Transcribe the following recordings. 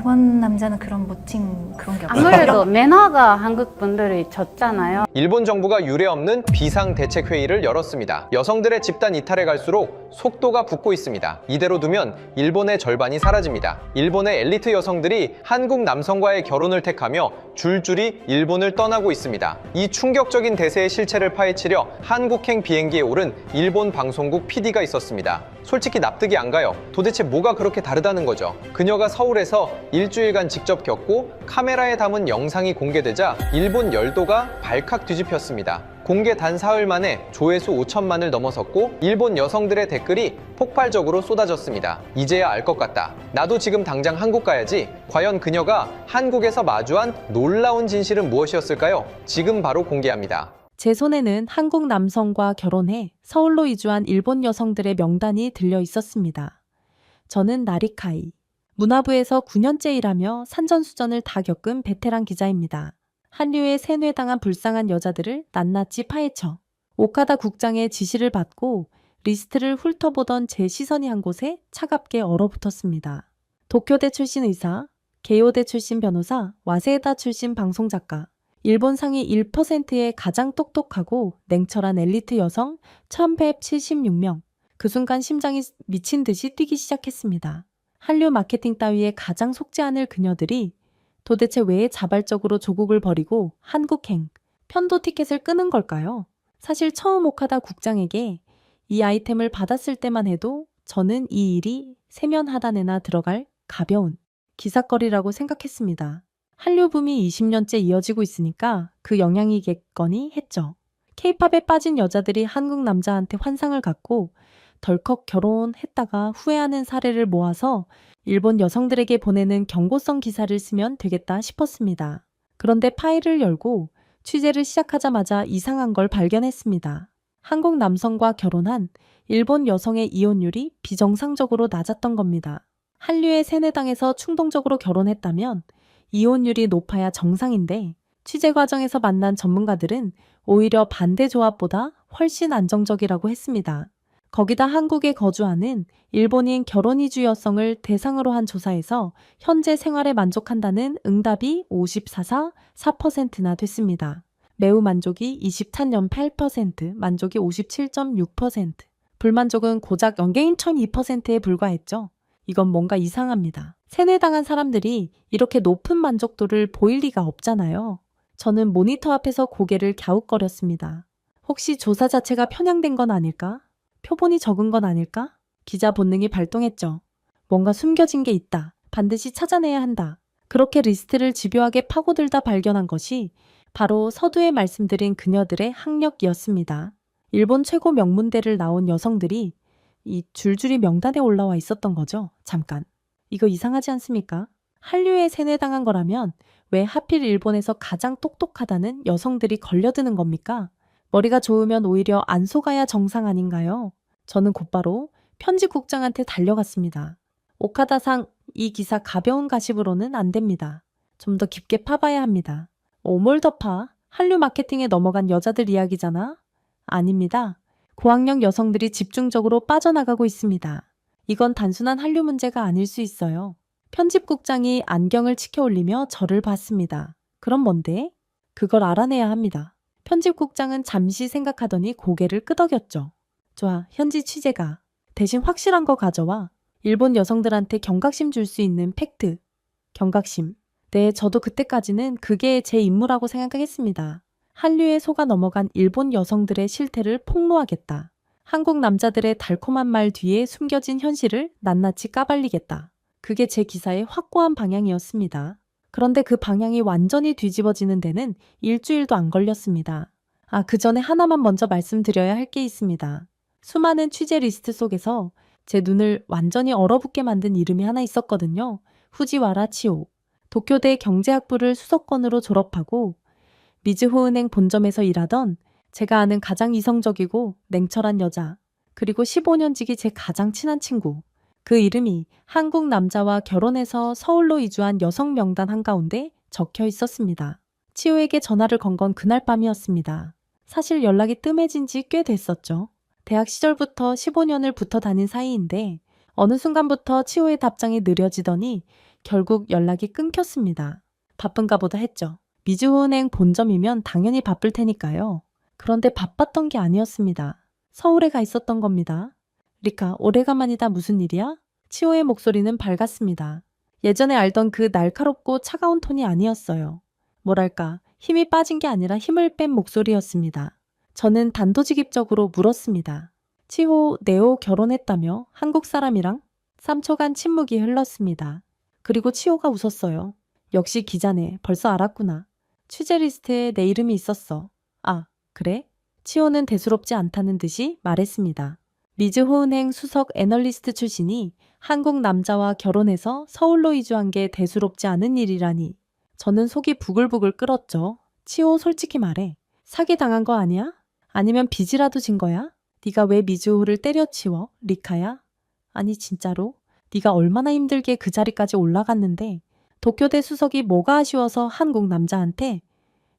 일본 남자는 그런 모팅 그런 게 없어요. 아무래도 매너가 한국 분들이 졌잖아요. 일본 정부가 유례없는 비상대책회의를 열었습니다. 여성들의 집단 이탈에 갈수록 속도가 붙고 있습니다. 이대로 두면 일본의 절반이 사라집니다. 일본의 엘리트 여성들이 한국 남성과의 결혼을 택하며 줄줄이 일본을 떠나고 있습니다. 이 충격적인 대세의 실체를 파헤치려 한국행 비행기에 오른 일본 방송국 PD가 있었습니다. 솔직히 납득이 안 가요. 도대체 뭐가 그렇게 다르다는 거죠. 그녀가 서울에서 일주일간 직접 겪고 카메라에 담은 영상이 공개되자 일본 열도가 발칵 뒤집혔습니다. 공개 단 사흘 만에 조회수 5천만을 넘어섰고 일본 여성들의 댓글이 폭발적으로 쏟아졌습니다. 이제야 알 것 같다. 나도 지금 당장 한국 가야지. 과연 그녀가 한국에서 마주한 놀라운 진실은 무엇이었을까요? 지금 바로 공개합니다. 제 손에는 한국 남성과 결혼해 서울로 이주한 일본 여성들의 명단이 들려 있었습니다. 저는 나리카이. 문화부에서 9년째 일하며 산전수전을 다 겪은 베테랑 기자입니다. 한류에 세뇌당한 불쌍한 여자들을 낱낱이 파헤쳐 오카다 국장의 지시를 받고 리스트를 훑어보던 제 시선이 한 곳에 차갑게 얼어붙었습니다. 도쿄대 출신 의사, 게이오대 출신 변호사, 와세다 출신 방송작가, 일본 상위 1%의 가장 똑똑하고 냉철한 엘리트 여성 1176명. 그 순간 심장이 미친 듯이 뛰기 시작했습니다. 한류 마케팅 따위에 가장 속지 않을 그녀들이 도대체 왜 자발적으로 조국을 버리고 한국행, 편도 티켓을 끄는 걸까요? 사실 처음 오카다 국장에게 이 아이템을 받았을 때만 해도 저는 이 일이 세면 하단에나 들어갈 가벼운 기삿거리라고 생각했습니다. 한류 붐이 20년째 이어지고 있으니까 그 영향이겠거니 했죠. 케이팝에 빠진 여자들이 한국 남자한테 환상을 갖고 덜컥 결혼했다가 후회하는 사례를 모아서 일본 여성들에게 보내는 경고성 기사를 쓰면 되겠다 싶었습니다. 그런데 파일을 열고 취재를 시작하자마자 이상한 걸 발견했습니다. 한국 남성과 결혼한 일본 여성의 이혼율이 비정상적으로 낮았던 겁니다. 한류에 세뇌당해서 충동적으로 결혼했다면 이혼율이 높아야 정상인데 취재 과정에서 만난 전문가들은 오히려 반대 조합보다 훨씬 안정적이라고 했습니다. 거기다 한국에 거주하는 일본인 결혼 이주 여성을 대상으로 한 조사에서 현재 생활에 만족한다는 응답이 54.4%나 됐습니다. 매우 만족이 24.8%, 만족이 57.6%, 불만족은 고작 0.2%에 불과했죠. 이건 뭔가 이상합니다. 세뇌당한 사람들이 이렇게 높은 만족도를 보일 리가 없잖아요. 저는 모니터 앞에서 고개를 갸웃거렸습니다. 혹시 조사 자체가 편향된 건 아닐까? 표본이 적은 건 아닐까? 기자 본능이 발동했죠. 뭔가 숨겨진 게 있다. 반드시 찾아내야 한다. 그렇게 리스트를 집요하게 파고들다 발견한 것이 바로 서두에 말씀드린 그녀들의 학력이었습니다. 일본 최고 명문대를 나온 여성들이 이 줄줄이 명단에 올라와 있었던 거죠. 잠깐. 이거 이상하지 않습니까? 한류에 세뇌당한 거라면 왜 하필 일본에서 가장 똑똑하다는 여성들이 걸려드는 겁니까? 머리가 좋으면 오히려 안 속아야 정상 아닌가요? 저는 곧바로 편집국장한테 달려갔습니다. 오카다상, 이 기사 가벼운 가십으로는 안 됩니다. 좀 더 깊게 파봐야 합니다. 뭘 더 파? 한류 마케팅에 넘어간 여자들 이야기잖아? 아닙니다. 고학력 여성들이 집중적으로 빠져나가고 있습니다. 이건 단순한 한류 문제가 아닐 수 있어요. 편집국장이 안경을 치켜 올리며 저를 봤습니다. 그럼 뭔데? 그걸 알아내야 합니다. 편집국장은 잠시 생각하더니 고개를 끄덕였죠. 좋아, 현지 취재가. 대신 확실한 거 가져와. 일본 여성들한테 경각심 줄 수 있는 팩트. 경각심. 네, 저도 그때까지는 그게 제 임무라고 생각했습니다. 한류에 속아 넘어간 일본 여성들의 실태를 폭로하겠다. 한국 남자들의 달콤한 말 뒤에 숨겨진 현실을 낱낱이 까발리겠다. 그게 제 기사의 확고한 방향이었습니다. 그런데 그 방향이 완전히 뒤집어지는 데는 일주일도 안 걸렸습니다. 그 전에 하나만 먼저 말씀드려야 할 게 있습니다. 수많은 취재 리스트 속에서 제 눈을 완전히 얼어붙게 만든 이름이 하나 있었거든요. 후지와라 치오. 도쿄대 경제학부를 수석권으로 졸업하고 미즈호은행 본점에서 일하던 제가 아는 가장 이성적이고 냉철한 여자, 그리고 15년 지기 제 가장 친한 친구. 그 이름이 한국 남자와 결혼해서 서울로 이주한 여성 명단 한가운데 적혀 있었습니다. 치호에게 전화를 건 건 그날 밤이었습니다. 사실 연락이 뜸해진 지 꽤 됐었죠. 대학 시절부터 15년을 붙어 다닌 사이인데 어느 순간부터 치호의 답장이 느려지더니 결국 연락이 끊겼습니다. 바쁜가 보다 했죠. 미주은행 본점이면 당연히 바쁠 테니까요. 그런데 바빴던 게 아니었습니다. 서울에 가 있었던 겁니다. 리카, 오래간만이다. 무슨 일이야? 치호의 목소리는 밝았습니다. 예전에 알던 그 날카롭고 차가운 톤이 아니었어요. 뭐랄까, 힘이 빠진 게 아니라 힘을 뺀 목소리였습니다. 저는 단도직입적으로 물었습니다. 치호, 네오 결혼했다며? 한국 사람이랑? 3초간 침묵이 흘렀습니다. 그리고 치호가 웃었어요. 역시 기자네. 벌써 알았구나. 취재 리스트에 내 이름이 있었어. 아, 그래? 치호는 대수롭지 않다는 듯이 말했습니다. 미즈호은행 수석 애널리스트 출신이 한국 남자와 결혼해서 서울로 이주한 게 대수롭지 않은 일이라니. 저는 속이 부글부글 끓었죠. 치호, 솔직히 말해. 사기당한 거 아니야? 아니면 빚이라도 진 거야? 네가 왜 미즈호를 때려치워? 리카야? 아니 진짜로? 네가 얼마나 힘들게 그 자리까지 올라갔는데 도쿄대 수석이 뭐가 아쉬워서 한국 남자한테?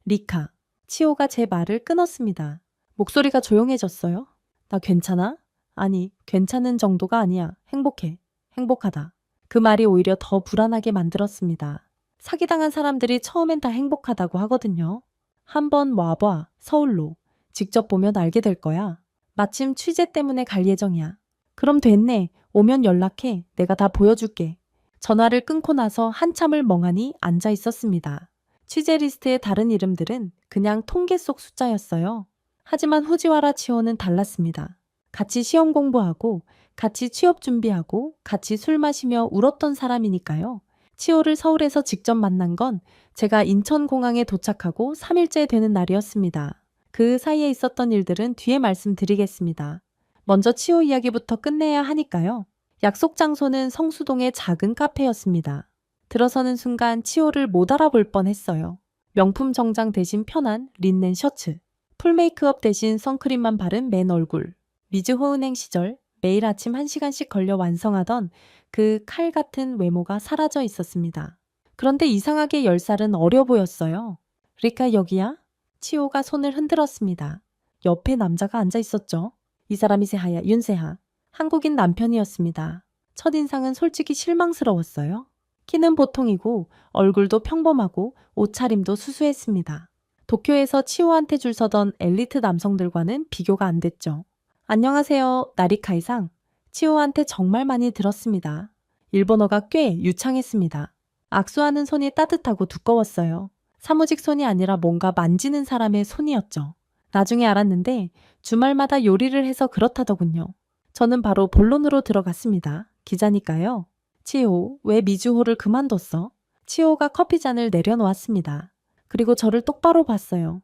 리카. 치호가 제 말을 끊었습니다. 목소리가 조용해졌어요. 나 괜찮아? 아니, 괜찮은 정도가 아니야. 행복해. 행복하다. 그 말이 오히려 더 불안하게 만들었습니다. 사기당한 사람들이 처음엔 다 행복하다고 하거든요. 한번 와봐. 서울로. 직접 보면 알게 될 거야. 마침 취재 때문에 갈 예정이야. 그럼 됐네. 오면 연락해. 내가 다 보여줄게. 전화를 끊고 나서 한참을 멍하니 앉아 있었습니다. 취재 리스트의 다른 이름들은 그냥 통계 속 숫자였어요. 하지만 후지와라 치호는 달랐습니다. 같이 시험 공부하고 같이 취업 준비하고 같이 술 마시며 울었던 사람이니까요. 치호를 서울에서 직접 만난 건 제가 인천공항에 도착하고 3일째 되는 날이었습니다. 그 사이에 있었던 일들은 뒤에 말씀드리겠습니다. 먼저 치호 이야기부터 끝내야 하니까요. 약속 장소는 성수동의 작은 카페였습니다. 들어서는 순간 치호를 못 알아볼 뻔했어요. 명품 정장 대신 편한 린넨 셔츠, 풀 메이크업 대신 선크림만 바른 맨 얼굴. 미즈호은행 시절 매일 아침 1시간씩 걸려 완성하던 그 칼 같은 외모가 사라져 있었습니다. 그런데 이상하게 10살은 어려 보였어요. 리카 여기야? 치호가 손을 흔들었습니다. 옆에 남자가 앉아 있었죠. 이 사람이 세하야, 윤세하. 한국인 남편이었습니다. 첫인상은 솔직히 실망스러웠어요. 키는 보통이고 얼굴도 평범하고 옷차림도 수수했습니다. 도쿄에서 치호한테 줄 서던 엘리트 남성들과는 비교가 안 됐죠. 안녕하세요, 나리카이상. 치호한테 정말 많이 들었습니다. 일본어가 꽤 유창했습니다. 악수하는 손이 따뜻하고 두꺼웠어요. 사무직 손이 아니라 뭔가 만지는 사람의 손이었죠. 나중에 알았는데 주말마다 요리를 해서 그렇다더군요. 저는 바로 본론으로 들어갔습니다. 기자니까요. 치호, 왜 미주호를 그만뒀어? 치호가 커피잔을 내려놓았습니다. 그리고 저를 똑바로 봤어요.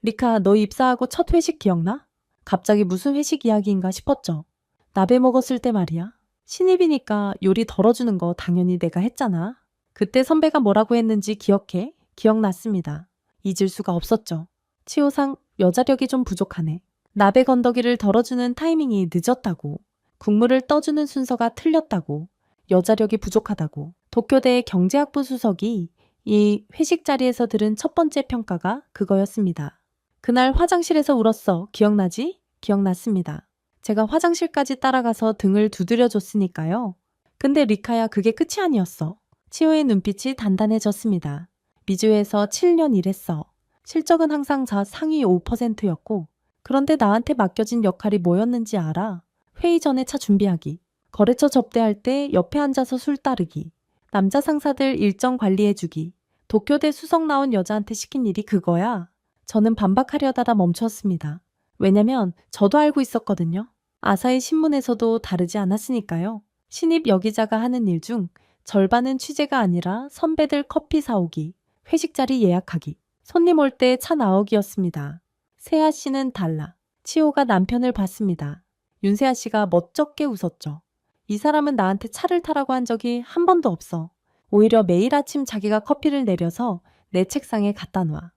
리카, 너 입사하고 첫 회식 기억나? 갑자기 무슨 회식 이야기인가 싶었죠. 나베 먹었을 때 말이야. 신입이니까 요리 덜어주는 거 당연히 내가 했잖아. 그때 선배가 뭐라고 했는지 기억해? 기억났습니다. 잊을 수가 없었죠. 치호상, 여자력이 좀 부족하네. 나베 건더기를 덜어주는 타이밍이 늦었다고. 국물을 떠주는 순서가 틀렸다고. 여자력이 부족하다고. 도쿄대 경제학부 수석이 이 회식 자리에서 들은 첫 번째 평가가 그거였습니다. 그날 화장실에서 울었어. 기억나지? 기억났습니다. 제가 화장실까지 따라가서 등을 두드려줬으니까요. 근데 리카야, 그게 끝이 아니었어. 치호의 눈빛이 단단해졌습니다. 미주에서 7년 일했어. 실적은 항상 상위 5%였고 그런데 나한테 맡겨진 역할이 뭐였는지 알아? 회의 전에 차 준비하기. 거래처 접대할 때 옆에 앉아서 술 따르기. 남자 상사들 일정 관리해주기. 도쿄대 수석 나온 여자한테 시킨 일이 그거야. 저는 반박하려다가 멈췄습니다. 왜냐면 저도 알고 있었거든요. 아사히 신문에서도 다르지 않았으니까요. 신입 여기자가 하는 일 중 절반은 취재가 아니라 선배들 커피 사오기, 회식 자리 예약하기, 손님 올 때 차 나오기였습니다. 세아 씨는 달라. 치호가 남편을 봤습니다. 윤세아 씨가 멋쩍게 웃었죠. 이 사람은 나한테 차를 타라고 한 적이 한 번도 없어. 오히려 매일 아침 자기가 커피를 내려서 내 책상에 갖다 놔.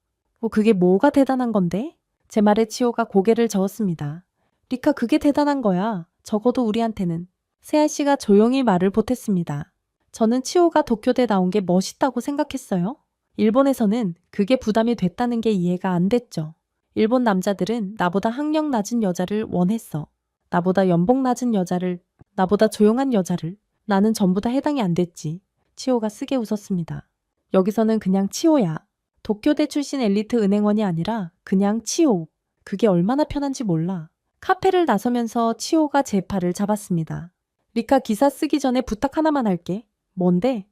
그게 뭐가 대단한 건데? 제 말에 치호가 고개를 저었습니다. 리카, 그게 대단한 거야. 적어도 우리한테는. 세아 씨가 조용히 말을 보탰습니다. 저는 치호가 도쿄대 나온 게 멋있다고 생각했어요. 일본에서는 그게 부담이 됐다는 게 이해가 안 됐죠. 일본 남자들은 나보다 학력 낮은 여자를 원했어. 나보다 연봉 낮은 여자를, 나보다 조용한 여자를. 나는 전부 다 해당이 안 됐지. 치호가 쓰게 웃었습니다. 여기서는 그냥 치호야. 도쿄대 출신 엘리트 은행원이 아니라 그냥 치호. 그게 얼마나 편한지 몰라. 카페를 나서면서 치호가 제 팔을 잡았습니다. 리카 기사 쓰기 전에 부탁 하나만 할게. 뭔데?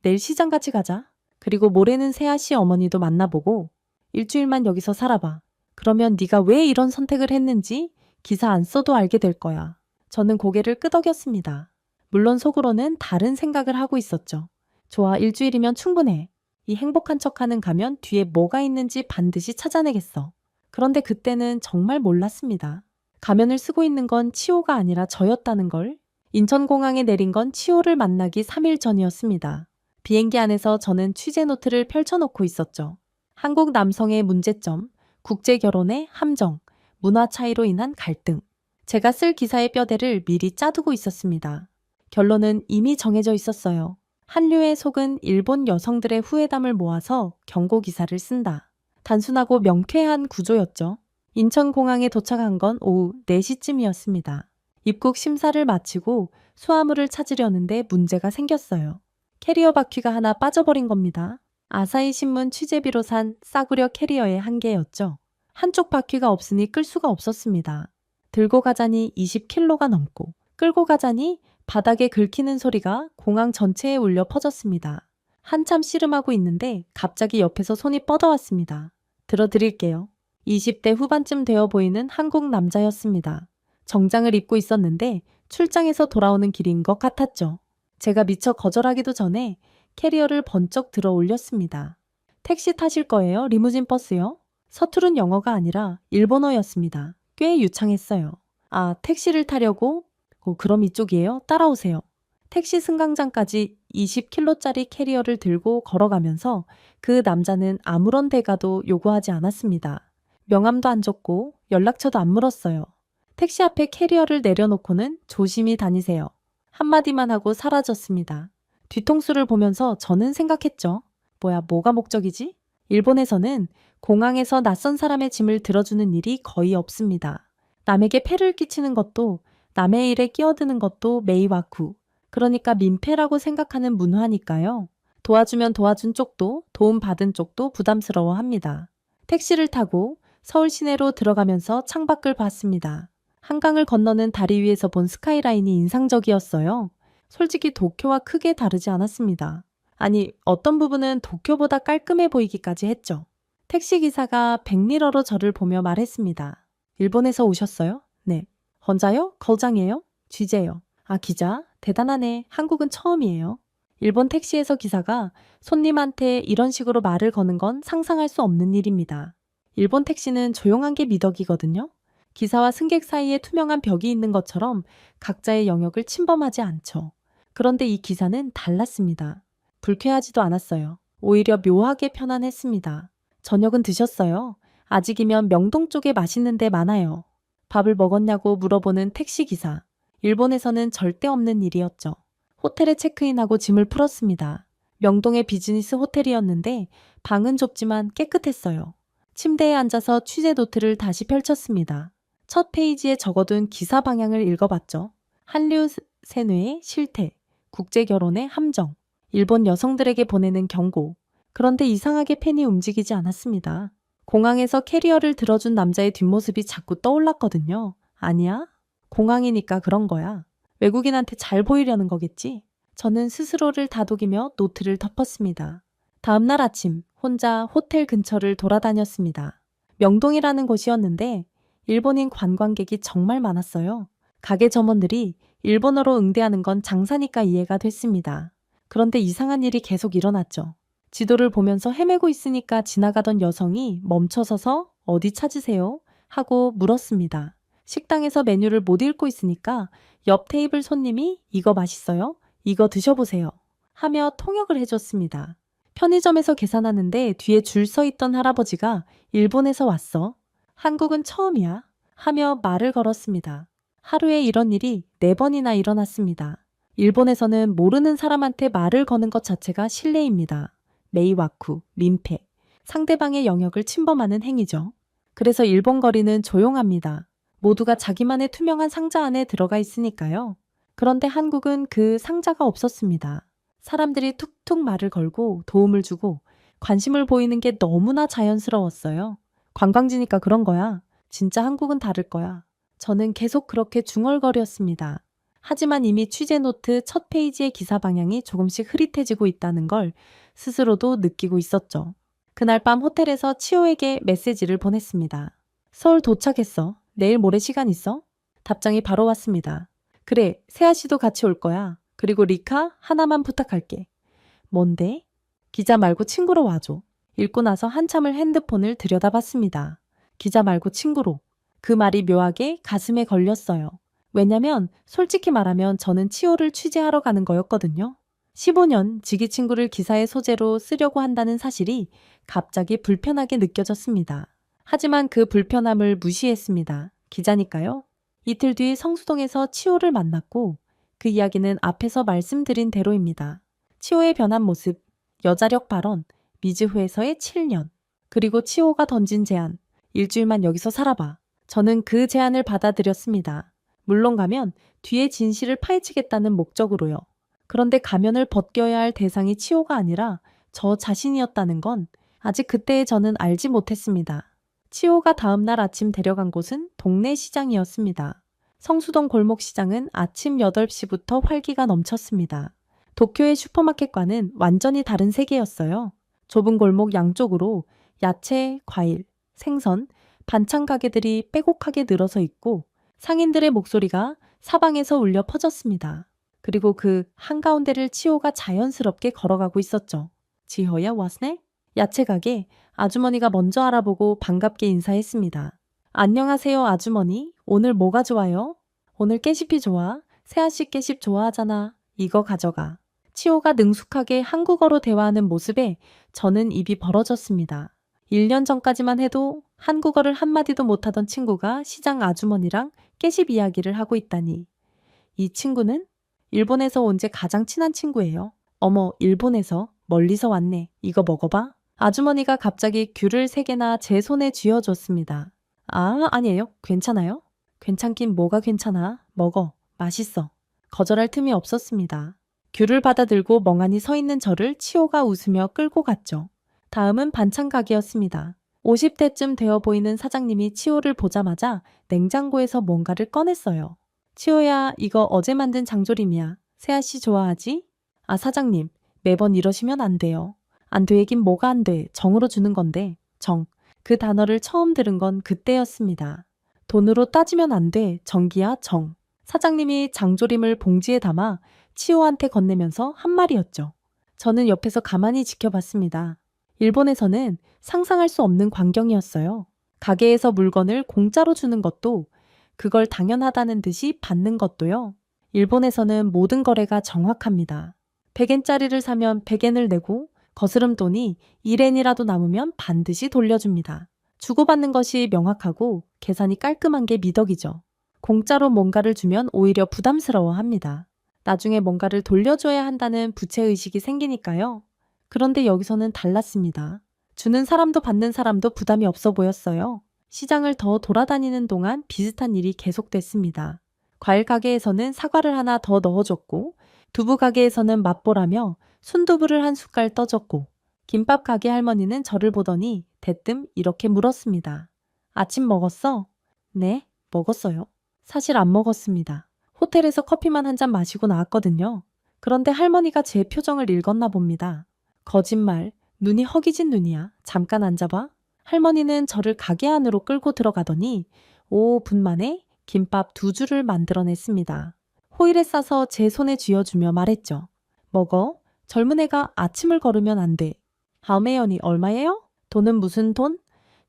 내일 시장 같이 가자. 그리고 모레는 세아 씨 어머니도 만나보고 일주일만 여기서 살아봐. 그러면 네가 왜 이런 선택을 했는지 기사 안 써도 알게 될 거야. 저는 고개를 끄덕였습니다. 물론 속으로는 다른 생각을 하고 있었죠. 좋아, 일주일이면 충분해. 이 행복한 척하는 가면 뒤에 뭐가 있는지 반드시 찾아내겠어. 그런데 그때는 정말 몰랐습니다. 가면을 쓰고 있는 건 치호가 아니라 저였다는 걸. 인천공항에 내린 건 치호를 만나기 3일 전이었습니다. 비행기 안에서 저는 취재 노트를 펼쳐놓고 있었죠. 한국 남성의 문제점, 국제 결혼의 함정, 문화 차이로 인한 갈등. 제가 쓸 기사의 뼈대를 미리 짜두고 있었습니다. 결론은 이미 정해져 있었어요. 한류에 속은 일본 여성들의 후회담을 모아서 경고 기사를 쓴다. 단순하고 명쾌한 구조였죠. 인천공항에 도착한 건 오후 4시쯤이었습니다. 입국 심사를 마치고 수화물을 찾으려는데 문제가 생겼어요. 캐리어 바퀴가 하나 빠져버린 겁니다. 아사히 신문 취재비로 산 싸구려 캐리어의 한계였죠. 한쪽 바퀴가 없으니 끌 수가 없었습니다. 들고 가자니 20kg가 넘고 끌고 가자니 바닥에 긁히는 소리가 공항 전체에 울려 퍼졌습니다. 한참 씨름하고 있는데 갑자기 옆에서 손이 뻗어왔습니다. 들어드릴게요. 20대 후반쯤 되어 보이는 한국 남자였습니다. 정장을 입고 있었는데 출장에서 돌아오는 길인 것 같았죠. 제가 미처 거절하기도 전에 캐리어를 번쩍 들어 올렸습니다. 택시 타실 거예요? 리무진 버스요? 서투른 영어가 아니라 일본어였습니다. 꽤 유창했어요. 아, 택시를 타려고? 그럼 이쪽이에요? 따라오세요. 택시 승강장까지 20kg짜리 캐리어를 들고 걸어가면서 그 남자는 아무런 대가도 요구하지 않았습니다. 명함도 안 줬고 연락처도 안 물었어요. 택시 앞에 캐리어를 내려놓고는 조심히 다니세요. 한마디만 하고 사라졌습니다. 뒤통수를 보면서 저는 생각했죠. 뭐가 목적이지? 일본에서는 공항에서 낯선 사람의 짐을 들어주는 일이 거의 없습니다. 남에게 폐를 끼치는 것도 남의 일에 끼어드는 것도 메이와쿠. 그러니까 민폐라고 생각하는 문화니까요. 도와주면 도와준 쪽도 도움받은 쪽도 부담스러워합니다. 택시를 타고 서울 시내로 들어가면서 창밖을 봤습니다. 한강을 건너는 다리 위에서 본 스카이라인이 인상적이었어요. 솔직히 도쿄와 크게 다르지 않았습니다. 아니, 어떤 부분은 도쿄보다 깔끔해 보이기까지 했죠. 택시기사가 백미러로 저를 보며 말했습니다. 일본에서 오셨어요? 네. 혼자요? 걸장이에요? 쥐재요. 아, 기자? 대단하네. 한국은 처음이에요. 일본 택시에서 기사가 손님한테 이런 식으로 말을 거는 건 상상할 수 없는 일입니다. 일본 택시는 조용한 게 미덕이거든요. 기사와 승객 사이에 투명한 벽이 있는 것처럼 각자의 영역을 침범하지 않죠. 그런데 이 기사는 달랐습니다. 불쾌하지도 않았어요. 오히려 묘하게 편안했습니다. 저녁은 드셨어요? 아직이면 명동 쪽에 맛있는 데 많아요. 밥을 먹었냐고 물어보는 택시기사. 일본에서는 절대 없는 일이었죠. 호텔에 체크인하고 짐을 풀었습니다. 명동의 비즈니스 호텔이었는데 방은 좁지만 깨끗했어요. 침대에 앉아서 취재 노트를 다시 펼쳤습니다. 첫 페이지에 적어둔 기사 방향을 읽어봤죠. 한류 세뇌의 실태, 국제결혼의 함정, 일본 여성들에게 보내는 경고. 그런데 이상하게 펜이 움직이지 않았습니다. 공항에서 캐리어를 들어준 남자의 뒷모습이 자꾸 떠올랐거든요. 아니야? 공항이니까 그런 거야. 외국인한테 잘 보이려는 거겠지? 저는 스스로를 다독이며 노트를 덮었습니다. 다음날 아침 혼자 호텔 근처를 돌아다녔습니다. 명동이라는 곳이었는데 일본인 관광객이 정말 많았어요. 가게 점원들이 일본어로 응대하는 건 장사니까 이해가 됐습니다. 그런데 이상한 일이 계속 일어났죠. 지도를 보면서 헤매고 있으니까 지나가던 여성이 멈춰서서 어디 찾으세요? 하고 물었습니다. 식당에서 메뉴를 못 읽고 있으니까 옆 테이블 손님이 이거 맛있어요? 이거 드셔보세요. 하며 통역을 해줬습니다. 편의점에서 계산하는데 뒤에 줄 서 있던 할아버지가 일본에서 왔어. 한국은 처음이야. 하며 말을 걸었습니다. 하루에 이런 일이 4번이나 일어났습니다. 일본에서는 모르는 사람한테 말을 거는 것 자체가 실례입니다. 메이와쿠, 민폐, 상대방의 영역을 침범하는 행위죠. 그래서 일본 거리는 조용합니다. 모두가 자기만의 투명한 상자 안에 들어가 있으니까요. 그런데 한국은 그 상자가 없었습니다. 사람들이 툭툭 말을 걸고 도움을 주고 관심을 보이는 게 너무나 자연스러웠어요. 관광지니까 그런 거야. 진짜 한국은 다를 거야. 저는 계속 그렇게 중얼거렸습니다. 하지만 이미 취재 노트 첫 페이지의 기사 방향이 조금씩 흐릿해지고 있다는 걸 스스로도 느끼고 있었죠. 그날 밤 호텔에서 치호에게 메시지를 보냈습니다. 서울 도착했어. 내일 모레 시간 있어? 답장이 바로 왔습니다. 그래, 세아 씨도 같이 올 거야. 그리고 리카, 하나만 부탁할게. 뭔데? 기자 말고 친구로 와줘. 읽고 나서 한참을 핸드폰을 들여다봤습니다. 기자 말고 친구로. 그 말이 묘하게 가슴에 걸렸어요. 왜냐면 솔직히 말하면 저는 치호를 취재하러 가는 거였거든요. 15년 지기 친구를 기사의 소재로 쓰려고 한다는 사실이 갑자기 불편하게 느껴졌습니다. 하지만 그 불편함을 무시했습니다. 기자니까요. 이틀 뒤 성수동에서 치호를 만났고 그 이야기는 앞에서 말씀드린 대로입니다. 치호의 변한 모습, 여자력 발언, 미즈후에서의 7년, 그리고 치호가 던진 제안, 일주일만 여기서 살아봐. 저는 그 제안을 받아들였습니다. 물론 가면 뒤에 진실을 파헤치겠다는 목적으로요. 그런데 가면을 벗겨야 할 대상이 치호가 아니라 저 자신이었다는 건 아직 그때의 저는 알지 못했습니다. 치호가 다음날 아침 데려간 곳은 동네 시장이었습니다. 성수동 골목시장은 아침 8시부터 활기가 넘쳤습니다. 도쿄의 슈퍼마켓과는 완전히 다른 세계였어요. 좁은 골목 양쪽으로 야채, 과일, 생선, 반찬 가게들이 빼곡하게 늘어서 있고 상인들의 목소리가 사방에서 울려 퍼졌습니다. 그리고 그 한가운데를 치호가 자연스럽게 걸어가고 있었죠. 지호야 왔네? 야채 가게 아주머니가 먼저 알아보고 반갑게 인사했습니다. 안녕하세요 아주머니. 오늘 뭐가 좋아요? 오늘 깨씹이 좋아. 세아씨 깨씹 좋아하잖아. 이거 가져가. 치호가 능숙하게 한국어로 대화하는 모습에 저는 입이 벌어졌습니다. 1년 전까지만 해도 한국어를 한마디도 못하던 친구가 시장 아주머니랑 깨씹 이야기를 하고 있다니. 이 친구는 일본에서 온 제 가장 친한 친구예요. 어머, 일본에서 멀리서 왔네. 이거 먹어봐. 아주머니가 갑자기 귤을 3개나 제 손에 쥐어줬습니다. 아, 아니에요. 괜찮아요? 괜찮긴 뭐가 괜찮아. 먹어. 맛있어. 거절할 틈이 없었습니다. 귤을 받아들고 멍하니 서 있는 저를 치호가 웃으며 끌고 갔죠. 다음은 반찬 가게였습니다. 50대쯤 되어 보이는 사장님이 치호를 보자마자 냉장고에서 뭔가를 꺼냈어요. 치호야, 이거 어제 만든 장조림이야. 세아씨 좋아하지? 아, 사장님, 매번 이러시면 안 돼요. 안 되긴 뭐가 안 돼. 정으로 주는 건데. 정. 그 단어를 처음 들은 건 그때였습니다. 돈으로 따지면 안 돼. 정기야, 정. 사장님이 장조림을 봉지에 담아 치호한테 건네면서 한 말이었죠. 저는 옆에서 가만히 지켜봤습니다. 일본에서는 상상할 수 없는 광경이었어요. 가게에서 물건을 공짜로 주는 것도, 그걸 당연하다는 듯이 받는 것도요. 일본에서는 모든 거래가 정확합니다. 100엔짜리를 사면 100엔을 내고 거스름 돈이 1엔이라도 남으면 반드시 돌려줍니다. 주고받는 것이 명확하고 계산이 깔끔한 게 미덕이죠. 공짜로 뭔가를 주면 오히려 부담스러워합니다. 나중에 뭔가를 돌려줘야 한다는 부채의식이 생기니까요. 그런데 여기서는 달랐습니다. 주는 사람도 받는 사람도 부담이 없어 보였어요. 시장을 더 돌아다니는 동안 비슷한 일이 계속됐습니다. 과일 가게에서는 사과를 하나 더 넣어줬고, 두부 가게에서는 맛보라며 순두부를 한 숟갈 떠줬고, 김밥 가게 할머니는 저를 보더니 대뜸 이렇게 물었습니다. 아침 먹었어? 네, 먹었어요. 사실 안 먹었습니다. 호텔에서 커피만 한 잔 마시고 나왔거든요. 그런데 할머니가 제 표정을 읽었나 봅니다. 거짓말, 눈이 허기진 눈이야. 잠깐 앉아봐. 할머니는 저를 가게 안으로 끌고 들어가더니 5분 만에 김밥 2줄을 만들어냈습니다. 호일에 싸서 제 손에 쥐어주며 말했죠. 먹어. 젊은 애가 아침을 걸으면 안 돼. 하메연이 얼마예요? 돈은 무슨 돈?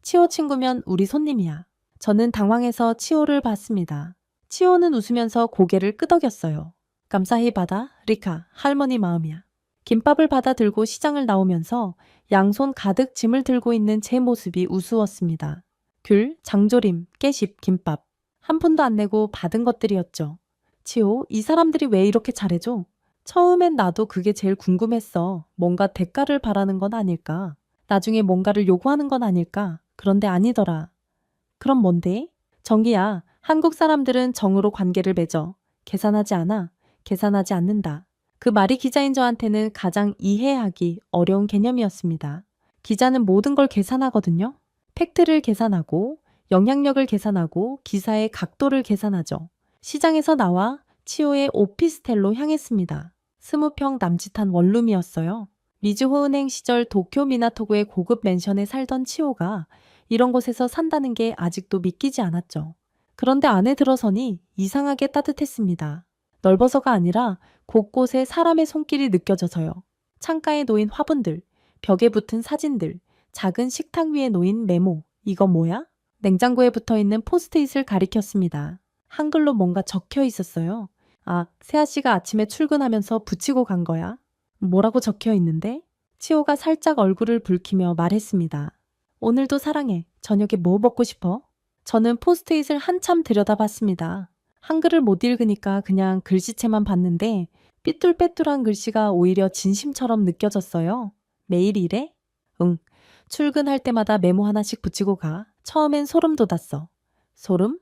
치호 친구면 우리 손님이야. 저는 당황해서 치호를 봤습니다. 치호는 웃으면서 고개를 끄덕였어요. 감사히 받아, 리카. 할머니 마음이야. 김밥을 받아 들고 시장을 나오면서 양손 가득 짐을 들고 있는 제 모습이 우스웠습니다. 귤, 장조림, 깨씹, 김밥. 한 푼도 안 내고 받은 것들이었죠. 치호, 이 사람들이 왜 이렇게 잘해줘? 처음엔 나도 그게 제일 궁금했어. 뭔가 대가를 바라는 건 아닐까? 나중에 뭔가를 요구하는 건 아닐까? 그런데 아니더라. 그럼 뭔데? 정기야, 한국 사람들은 정으로 관계를 맺어. 계산하지 않아. 계산하지 않는다. 그 말이 기자인 저한테는 가장 이해하기 어려운 개념이었습니다. 기자는 모든 걸 계산하거든요. 팩트를 계산하고 영향력을 계산하고 기사의 각도를 계산하죠. 시장에서 나와 치오의 오피스텔로 향했습니다. 20평 남짓한 원룸이었어요. 미즈호은행 시절 도쿄 미나토구의 고급 맨션에 살던 치오가 이런 곳에서 산다는 게 아직도 믿기지 않았죠. 그런데 안에 들어서니 이상하게 따뜻했습니다. 넓어서가 아니라 곳곳에 사람의 손길이 느껴져서요. 창가에 놓인 화분들, 벽에 붙은 사진들, 작은 식탁 위에 놓인 메모. 이건 뭐야? 냉장고에 붙어있는 포스트잇을 가리켰습니다. 한글로 뭔가 적혀 있었어요. 아, 세아 씨가 아침에 출근하면서 붙이고 간 거야? 뭐라고 적혀 있는데? 치오가 살짝 얼굴을 붉히며 말했습니다. 오늘도 사랑해. 저녁에 뭐 먹고 싶어? 저는 포스트잇을 한참 들여다봤습니다. 한글을 못 읽으니까 그냥 글씨체만 봤는데 삐뚤빼뚤한 글씨가 오히려 진심처럼 느껴졌어요. 매일 이래? 응. 출근할 때마다 메모 하나씩 붙이고 가. 처음엔 소름 돋았어. 소름?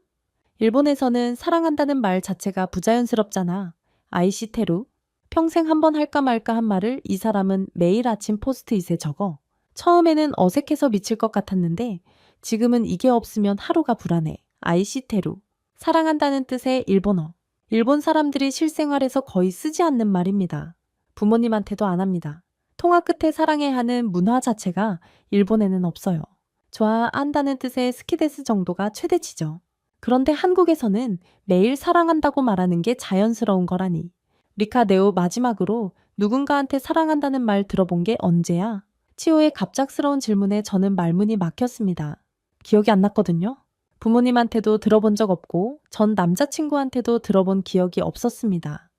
일본에서는 사랑한다는 말 자체가 부자연스럽잖아. 아이시테루. 평생 한 번 할까 말까 한 말을 이 사람은 매일 아침 포스트잇에 적어. 처음에는 어색해서 미칠 것 같았는데 지금은 이게 없으면 하루가 불안해. 아이시테루. 사랑한다는 뜻의 일본어. 일본 사람들이 실생활에서 거의 쓰지 않는 말입니다. 부모님한테도 안 합니다. 통화 끝에 사랑해 하는 문화 자체가 일본에는 없어요. 좋아한다는 뜻의 스키데스 정도가 최대치죠. 그런데 한국에서는 매일 사랑한다고 말하는 게 자연스러운 거라니. 리카네오 마지막으로 누군가한테 사랑한다는 말 들어본 게 언제야? 치오의 갑작스러운 질문에 저는 말문이 막혔습니다. 기억이 안 났거든요. 부모님한테도 들어본 적 없고 전 남자친구한테도 들어본 기억이 없었습니다.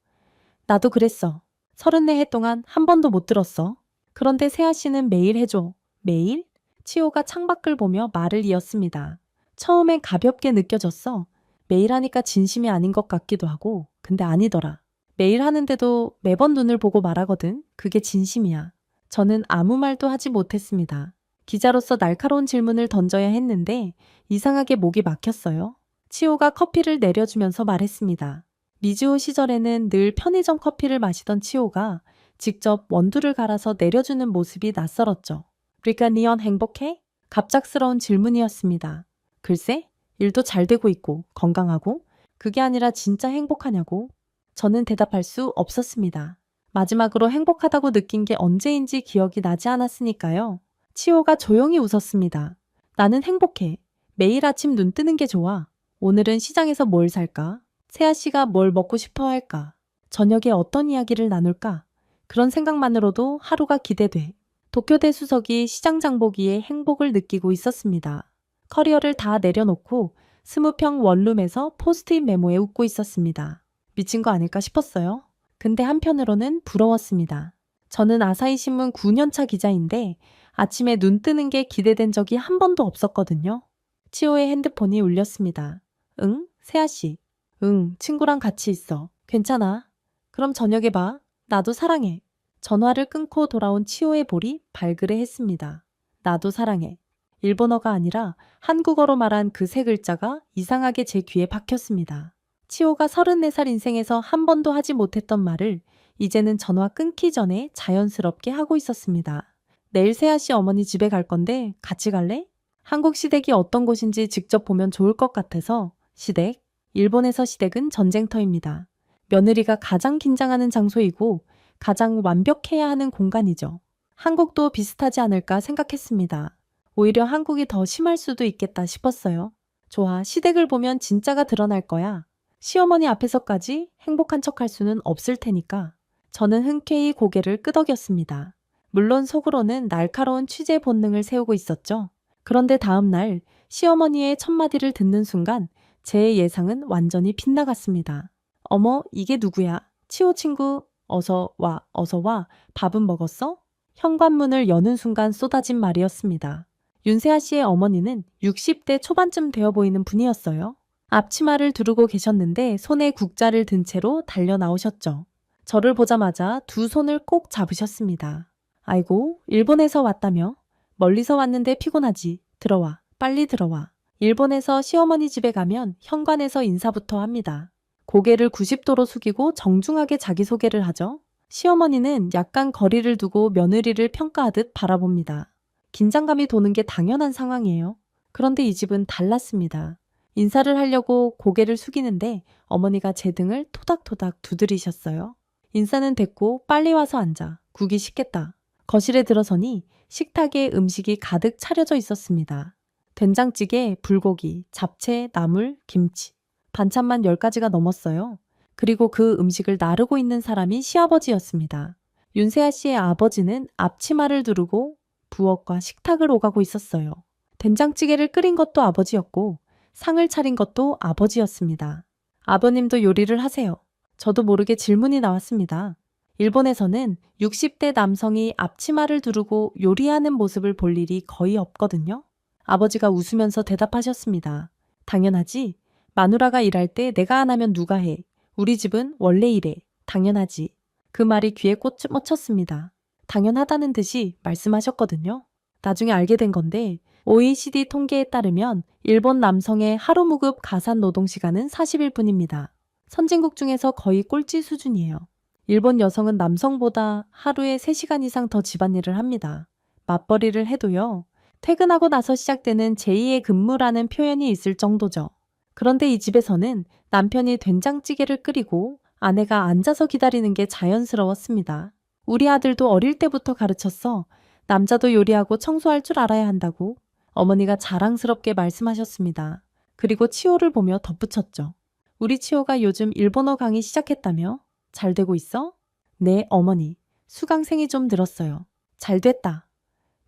나도 그랬어. 34해 동안 한 번도 못 들었어. 그런데 세아 씨는 매일 해줘. 매일? 치오가 창밖을 보며 말을 이었습니다. 처음엔 가볍게 느껴졌어. 매일 하니까 진심이 아닌 것 같기도 하고 근데 아니더라. 매일 하는데도 매번 눈을 보고 말하거든. 그게 진심이야. 저는 아무 말도 하지 못했습니다. 기자로서 날카로운 질문을 던져야 했는데 이상하게 목이 막혔어요. 치오가 커피를 내려주면서 말했습니다. 미즈호 시절에는 늘 편의점 커피를 마시던 치오가 직접 원두를 갈아서 내려주는 모습이 낯설었죠. 리카 니언 행복해? 갑작스러운 질문이었습니다. 글쎄, 일도 잘 되고 있고 건강하고 그게 아니라 진짜 행복하냐고? 저는 대답할 수 없었습니다. 마지막으로 행복하다고 느낀 게 언제인지 기억이 나지 않았으니까요. 치오가 조용히 웃었습니다. 나는 행복해. 매일 아침 눈 뜨는 게 좋아. 오늘은 시장에서 뭘 살까? 세아 씨가 뭘 먹고 싶어 할까? 저녁에 어떤 이야기를 나눌까? 그런 생각만으로도 하루가 기대돼. 도쿄대 수석이 시장 장보기에 행복을 느끼고 있었습니다. 커리어를 다 내려놓고 20평 원룸에서 포스트잇 메모에 웃고 있었습니다. 미친 거 아닐까 싶었어요. 근데 한편으로는 부러웠습니다. 저는 아사히 신문 9년차 기자인데 아침에 눈 뜨는 게 기대된 적이 한 번도 없었거든요. 치오의 핸드폰이 울렸습니다. 응? 세아 씨. 응, 친구랑 같이 있어. 괜찮아. 그럼 저녁에 봐. 나도 사랑해. 전화를 끊고 돌아온 치오의 볼이 발그레했습니다. 나도 사랑해. 일본어가 아니라 한국어로 말한 그 세 글자가 이상하게 제 귀에 박혔습니다. 치오가 34살 인생에서 한 번도 하지 못했던 말을 이제는 전화 끊기 전에 자연스럽게 하고 있었습니다. 내일 세아 씨 어머니 집에 갈 건데 같이 갈래? 한국 시댁이 어떤 곳인지 직접 보면 좋을 것 같아서. 시댁? 일본에서 시댁은 전쟁터입니다. 며느리가 가장 긴장하는 장소이고 가장 완벽해야 하는 공간이죠. 한국도 비슷하지 않을까 생각했습니다. 오히려 한국이 더 심할 수도 있겠다 싶었어요. 좋아, 시댁을 보면 진짜가 드러날 거야. 시어머니 앞에서까지 행복한 척할 수는 없을 테니까. 저는 흔쾌히 고개를 끄덕였습니다. 물론 속으로는 날카로운 취재 본능을 세우고 있었죠. 그런데 다음 날 시어머니의 첫마디를 듣는 순간 제 예상은 완전히 빗나갔습니다. 어머, 이게 누구야? 치오 친구, 어서 와, 어서 와. 밥은 먹었어? 현관문을 여는 순간 쏟아진 말이었습니다. 윤세아 씨의 어머니는 60대 초반쯤 되어 보이는 분이었어요. 앞치마를 두르고 계셨는데 손에 국자를 든 채로 달려 나오셨죠. 저를 보자마자 두 손을 꼭 잡으셨습니다. 아이고, 일본에서 왔다며? 멀리서 왔는데 피곤하지. 들어와, 빨리 들어와. 일본에서 시어머니 집에 가면 현관에서 인사부터 합니다. 고개를 90도로 숙이고 정중하게 자기소개를 하죠. 시어머니는 약간 거리를 두고 며느리를 평가하듯 바라봅니다. 긴장감이 도는 게 당연한 상황이에요. 그런데 이 집은 달랐습니다. 인사를 하려고 고개를 숙이는데 어머니가 제 등을 토닥토닥 두드리셨어요. 인사는 됐고 빨리 와서 앉아. 국이 식겠다. 거실에 들어서니 식탁에 음식이 가득 차려져 있었습니다. 된장찌개, 불고기, 잡채, 나물, 김치. 반찬만 10가지가 넘었어요. 그리고 그 음식을 나르고 있는 사람이 시아버지였습니다. 윤세아 씨의 아버지는 앞치마를 두르고 부엌과 식탁을 오가고 있었어요. 된장찌개를 끓인 것도 아버지였고 상을 차린 것도 아버지였습니다. 아버님도 요리를 하세요. 저도 모르게 질문이 나왔습니다. 일본에서는 60대 남성이 앞치마를 두르고 요리하는 모습을 볼 일이 거의 없거든요. 아버지가 웃으면서 대답하셨습니다. 당연하지. 마누라가 일할 때 내가 안 하면 누가 해. 우리 집은 원래 이래. 당연하지. 그 말이 귀에 꽂혔습니다. 당연하다는 듯이 말씀하셨거든요. 나중에 알게 된 건데 OECD 통계에 따르면 일본 남성의 하루 무급 가산 노동 시간은 40일뿐입니다. 선진국 중에서 거의 꼴찌 수준이에요. 일본 여성은 남성보다 하루에 3시간 이상 더 집안일을 합니다. 맞벌이를 해도요. 퇴근하고 나서 시작되는 제2의 근무라는 표현이 있을 정도죠. 그런데 이 집에서는 남편이 된장찌개를 끓이고 아내가 앉아서 기다리는 게 자연스러웠습니다. 우리 아들도 어릴 때부터 가르쳤어. 남자도 요리하고 청소할 줄 알아야 한다고 어머니가 자랑스럽게 말씀하셨습니다. 그리고 치호를 보며 덧붙였죠. 우리 치호가 요즘 일본어 강의 시작했다며? 잘 되고 있어? 네, 어머니. 수강생이 좀 늘었어요. 잘 됐다.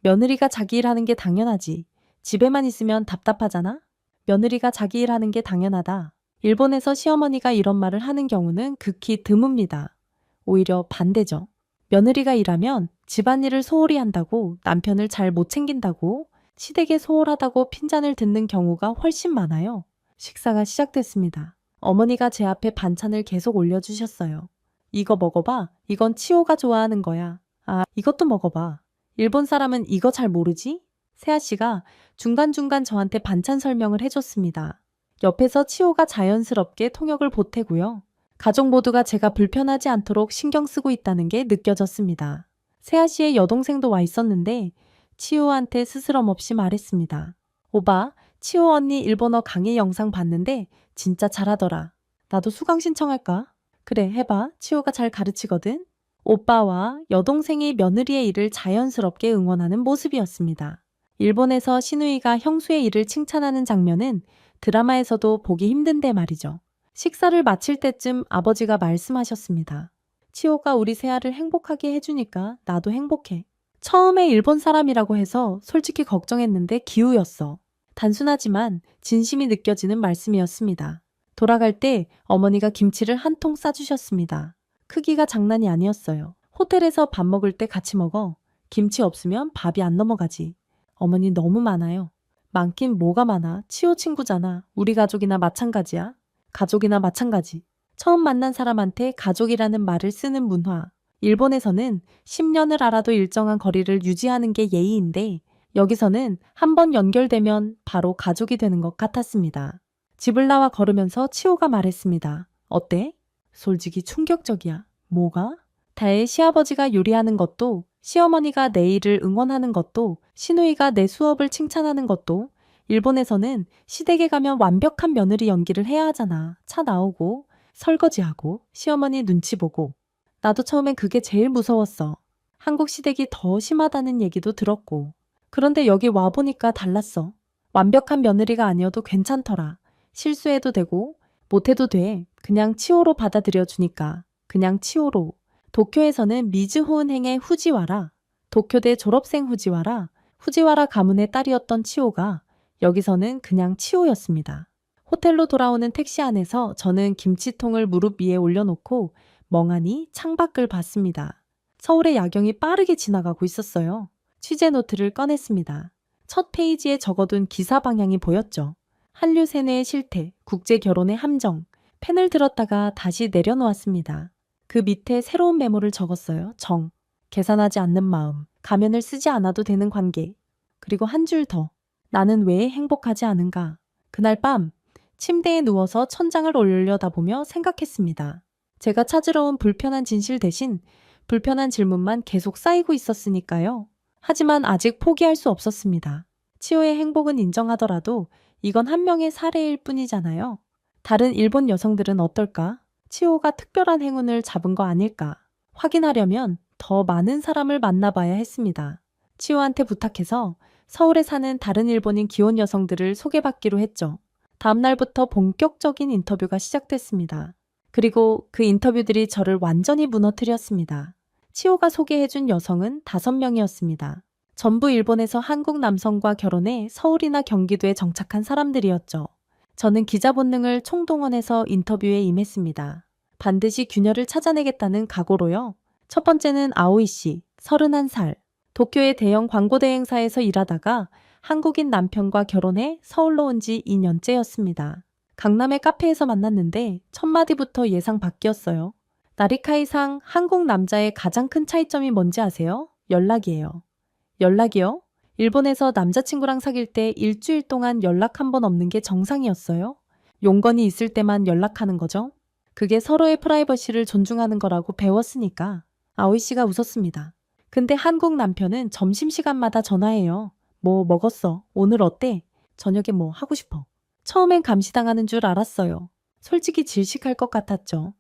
며느리가 자기 일하는 게 당연하지. 집에만 있으면 답답하잖아? 며느리가 자기 일하는 게 당연하다. 일본에서 시어머니가 이런 말을 하는 경우는 극히 드뭅니다. 오히려 반대죠. 며느리가 일하면 집안일을 소홀히 한다고 남편을 잘 못 챙긴다고 시댁에 소홀하다고 핀잔을 듣는 경우가 훨씬 많아요. 식사가 시작됐습니다. 어머니가 제 앞에 반찬을 계속 올려주셨어요. 이거 먹어봐. 이건 치호가 좋아하는 거야. 아, 이것도 먹어봐. 일본 사람은 이거 잘 모르지? 세아 씨가 중간중간 저한테 반찬 설명을 해줬습니다. 옆에서 치호가 자연스럽게 통역을 보태고요. 가족 모두가 제가 불편하지 않도록 신경 쓰고 있다는 게 느껴졌습니다. 세아 씨의 여동생도 와 있었는데 치호한테 스스럼 없이 말했습니다. 오바, 치호 언니 일본어 강의 영상 봤는데 진짜 잘하더라. 나도 수강 신청할까? 그래, 해봐. 치호가 잘 가르치거든. 오빠와 여동생이 며느리의 일을 자연스럽게 응원하는 모습이었습니다. 일본에서 시누이가 형수의 일을 칭찬하는 장면은 드라마에서도 보기 힘든데 말이죠. 식사를 마칠 때쯤 아버지가 말씀하셨습니다. 치호가 우리 세아를 행복하게 해주니까 나도 행복해. 처음에 일본 사람이라고 해서 솔직히 걱정했는데 기우였어. 단순하지만 진심이 느껴지는 말씀이었습니다. 돌아갈 때 어머니가 김치를 한 통 싸주셨습니다. 크기가 장난이 아니었어요. 호텔에서 밥 먹을 때 같이 먹어. 김치 없으면 밥이 안 넘어가지. 어머니 너무 많아요. 많긴 뭐가 많아. 치호 친구잖아. 우리 가족이나 마찬가지야. 가족이나 마찬가지. 처음 만난 사람한테 가족이라는 말을 쓰는 문화. 일본에서는 10년을 알아도 일정한 거리를 유지하는 게 예의인데 여기서는 한번 연결되면 바로 가족이 되는 것 같았습니다. 집을 나와 걸으면서 치호가 말했습니다. 어때? 솔직히 충격적이야. 뭐가? 다혜 시아버지가 요리하는 것도 시어머니가 내 일을 응원하는 것도 시누이가 내 수업을 칭찬하는 것도 일본에서는 시댁에 가면 완벽한 며느리 연기를 해야 하잖아. 차 나오고 설거지하고 시어머니 눈치 보고. 나도 처음엔 그게 제일 무서웠어. 한국 시댁이 더 심하다는 얘기도 들었고. 그런데 여기 와보니까 달랐어. 완벽한 며느리가 아니어도 괜찮더라. 실수해도 되고 못해도 돼. 그냥 치호로 받아들여 주니까. 그냥 치호로. 도쿄에서는 미즈호은행의 후지와라. 도쿄대 졸업생 후지와라. 후지와라 가문의 딸이었던 치호가 여기서는 그냥 치호였습니다. 호텔로 돌아오는 택시 안에서 저는 김치통을 무릎 위에 올려놓고 멍하니 창밖을 봤습니다. 서울의 야경이 빠르게 지나가고 있었어요. 취재 노트를 꺼냈습니다. 첫 페이지에 적어둔 기사 방향이 보였죠. 한류 세뇌의 실태, 국제 결혼의 함정. 펜을 들었다가 다시 내려놓았습니다. 그 밑에 새로운 메모를 적었어요. 정. 계산하지 않는 마음. 가면을 쓰지 않아도 되는 관계. 그리고 한 줄 더. 나는 왜 행복하지 않은가. 그날 밤 침대에 누워서 천장을 올려다보며 생각했습니다. 제가 찾으러 온 불편한 진실 대신 불편한 질문만 계속 쌓이고 있었으니까요. 하지만 아직 포기할 수 없었습니다. 치호의 행복은 인정하더라도 이건 한 명의 사례일 뿐이잖아요. 다른 일본 여성들은 어떨까? 치호가 특별한 행운을 잡은 거 아닐까? 확인하려면 더 많은 사람을 만나봐야 했습니다. 치호한테 부탁해서 서울에 사는 다른 일본인 기혼 여성들을 소개받기로 했죠. 다음 날부터 본격적인 인터뷰가 시작됐습니다. 그리고 그 인터뷰들이 저를 완전히 무너뜨렸습니다. 치호가 소개해준 여성은 5명이었습니다. 전부 일본에서 한국 남성과 결혼해 서울이나 경기도에 정착한 사람들이었죠. 저는 기자 본능을 총동원해서 인터뷰에 임했습니다. 반드시 균열을 찾아내겠다는 각오로요. 첫 번째는 아오이 씨, 31살. 도쿄의 대형 광고 대행사에서 일하다가 한국인 남편과 결혼해 서울로 온 지 2년째였습니다. 강남의 카페에서 만났는데 첫 마디부터 예상 밖이었어요. 나리카이상 한국 남자의 가장 큰 차이점이 뭔지 아세요? 연락이에요. 연락이요? 일본에서 남자친구랑 사귈 때 일주일 동안 연락 한 번 없는 게 정상이었어요. 용건이 있을 때만 연락하는 거죠. 그게 서로의 프라이버시를 존중하는 거라고 배웠으니까. 아오이 씨가 웃었습니다. 근데 한국 남편은 점심시간마다 전화해요. 뭐 먹었어? 오늘 어때? 저녁에 뭐 하고 싶어? 처음엔 감시당하는 줄 알았어요. 솔직히 질식할 것 같았죠.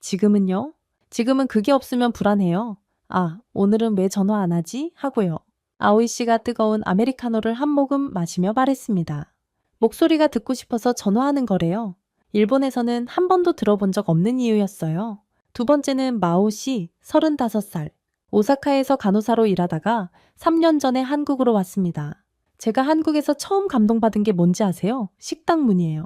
지금은요? 지금은 그게 없으면 불안해요. 아, 오늘은 왜 전화 안 하지? 하고요. 아오이 씨가 뜨거운 아메리카노를 한 모금 마시며 말했습니다. 목소리가 듣고 싶어서 전화하는 거래요. 일본에서는 한 번도 들어본 적 없는 이유였어요. 두 번째는 마오 씨, 35살. 오사카에서 간호사로 일하다가 3년 전에 한국으로 왔습니다. 제가 한국에서 처음 감동받은 게 뭔지 아세요? 식당 문이에요.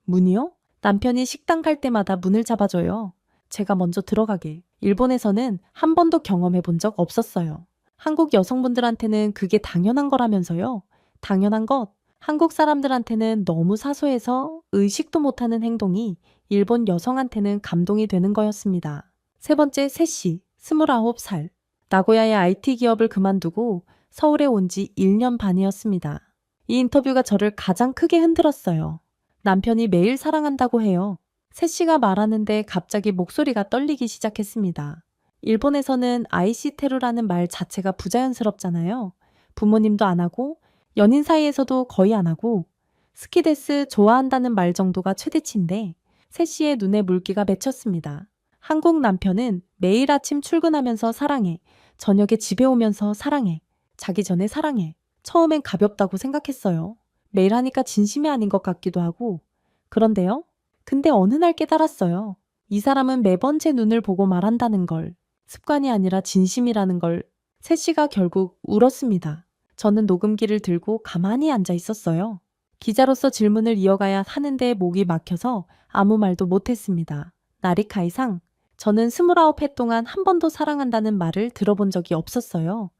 문이요? 남편이 식당 갈 때마다 문을 잡아줘요. 제가 먼저 들어가게. 일본에서는 한 번도 경험해 본 적 없었어요. 한국 여성분들한테는 그게 당연한 거라면서요. 당연한 것. 한국 사람들한테는 너무 사소해서 의식도 못하는 행동이 일본 여성한테는 감동이 되는 거였습니다. 세 번째, 세씨, 29살. 나고야의 IT 기업을 그만두고 서울에 온 지 1년 반이었습니다. 이 인터뷰가 저를 가장 크게 흔들었어요. 남편이 매일 사랑한다고 해요. 세씨가 말하는데 갑자기 목소리가 떨리기 시작했습니다. 일본에서는 아이시테루라는 말 자체가 부자연스럽잖아요. 부모님도 안 하고 연인 사이에서도 거의 안 하고 스키데스 좋아한다는 말 정도가 최대치인데 세씨의 눈에 물기가 맺혔습니다. 한국 남편은 매일 아침 출근하면서 사랑해. 저녁에 집에 오면서 사랑해. 자기 전에 사랑해. 처음엔 가볍다고 생각했어요. 매일 하니까 진심이 아닌 것 같기도 하고. 그런데요? 근데 어느 날 깨달았어요. 이 사람은 매번 제 눈을 보고 말한다는 걸. 습관이 아니라 진심이라는 걸. 세씨가 결국 울었습니다. 저는 녹음기를 들고 가만히 앉아 있었어요. 기자로서 질문을 이어가야 하는데 목이 막혀서 아무 말도 못했습니다. 나리카이상, 저는 29해 동안 한 번도 사랑한다는 말을 들어본 적이 없었어요.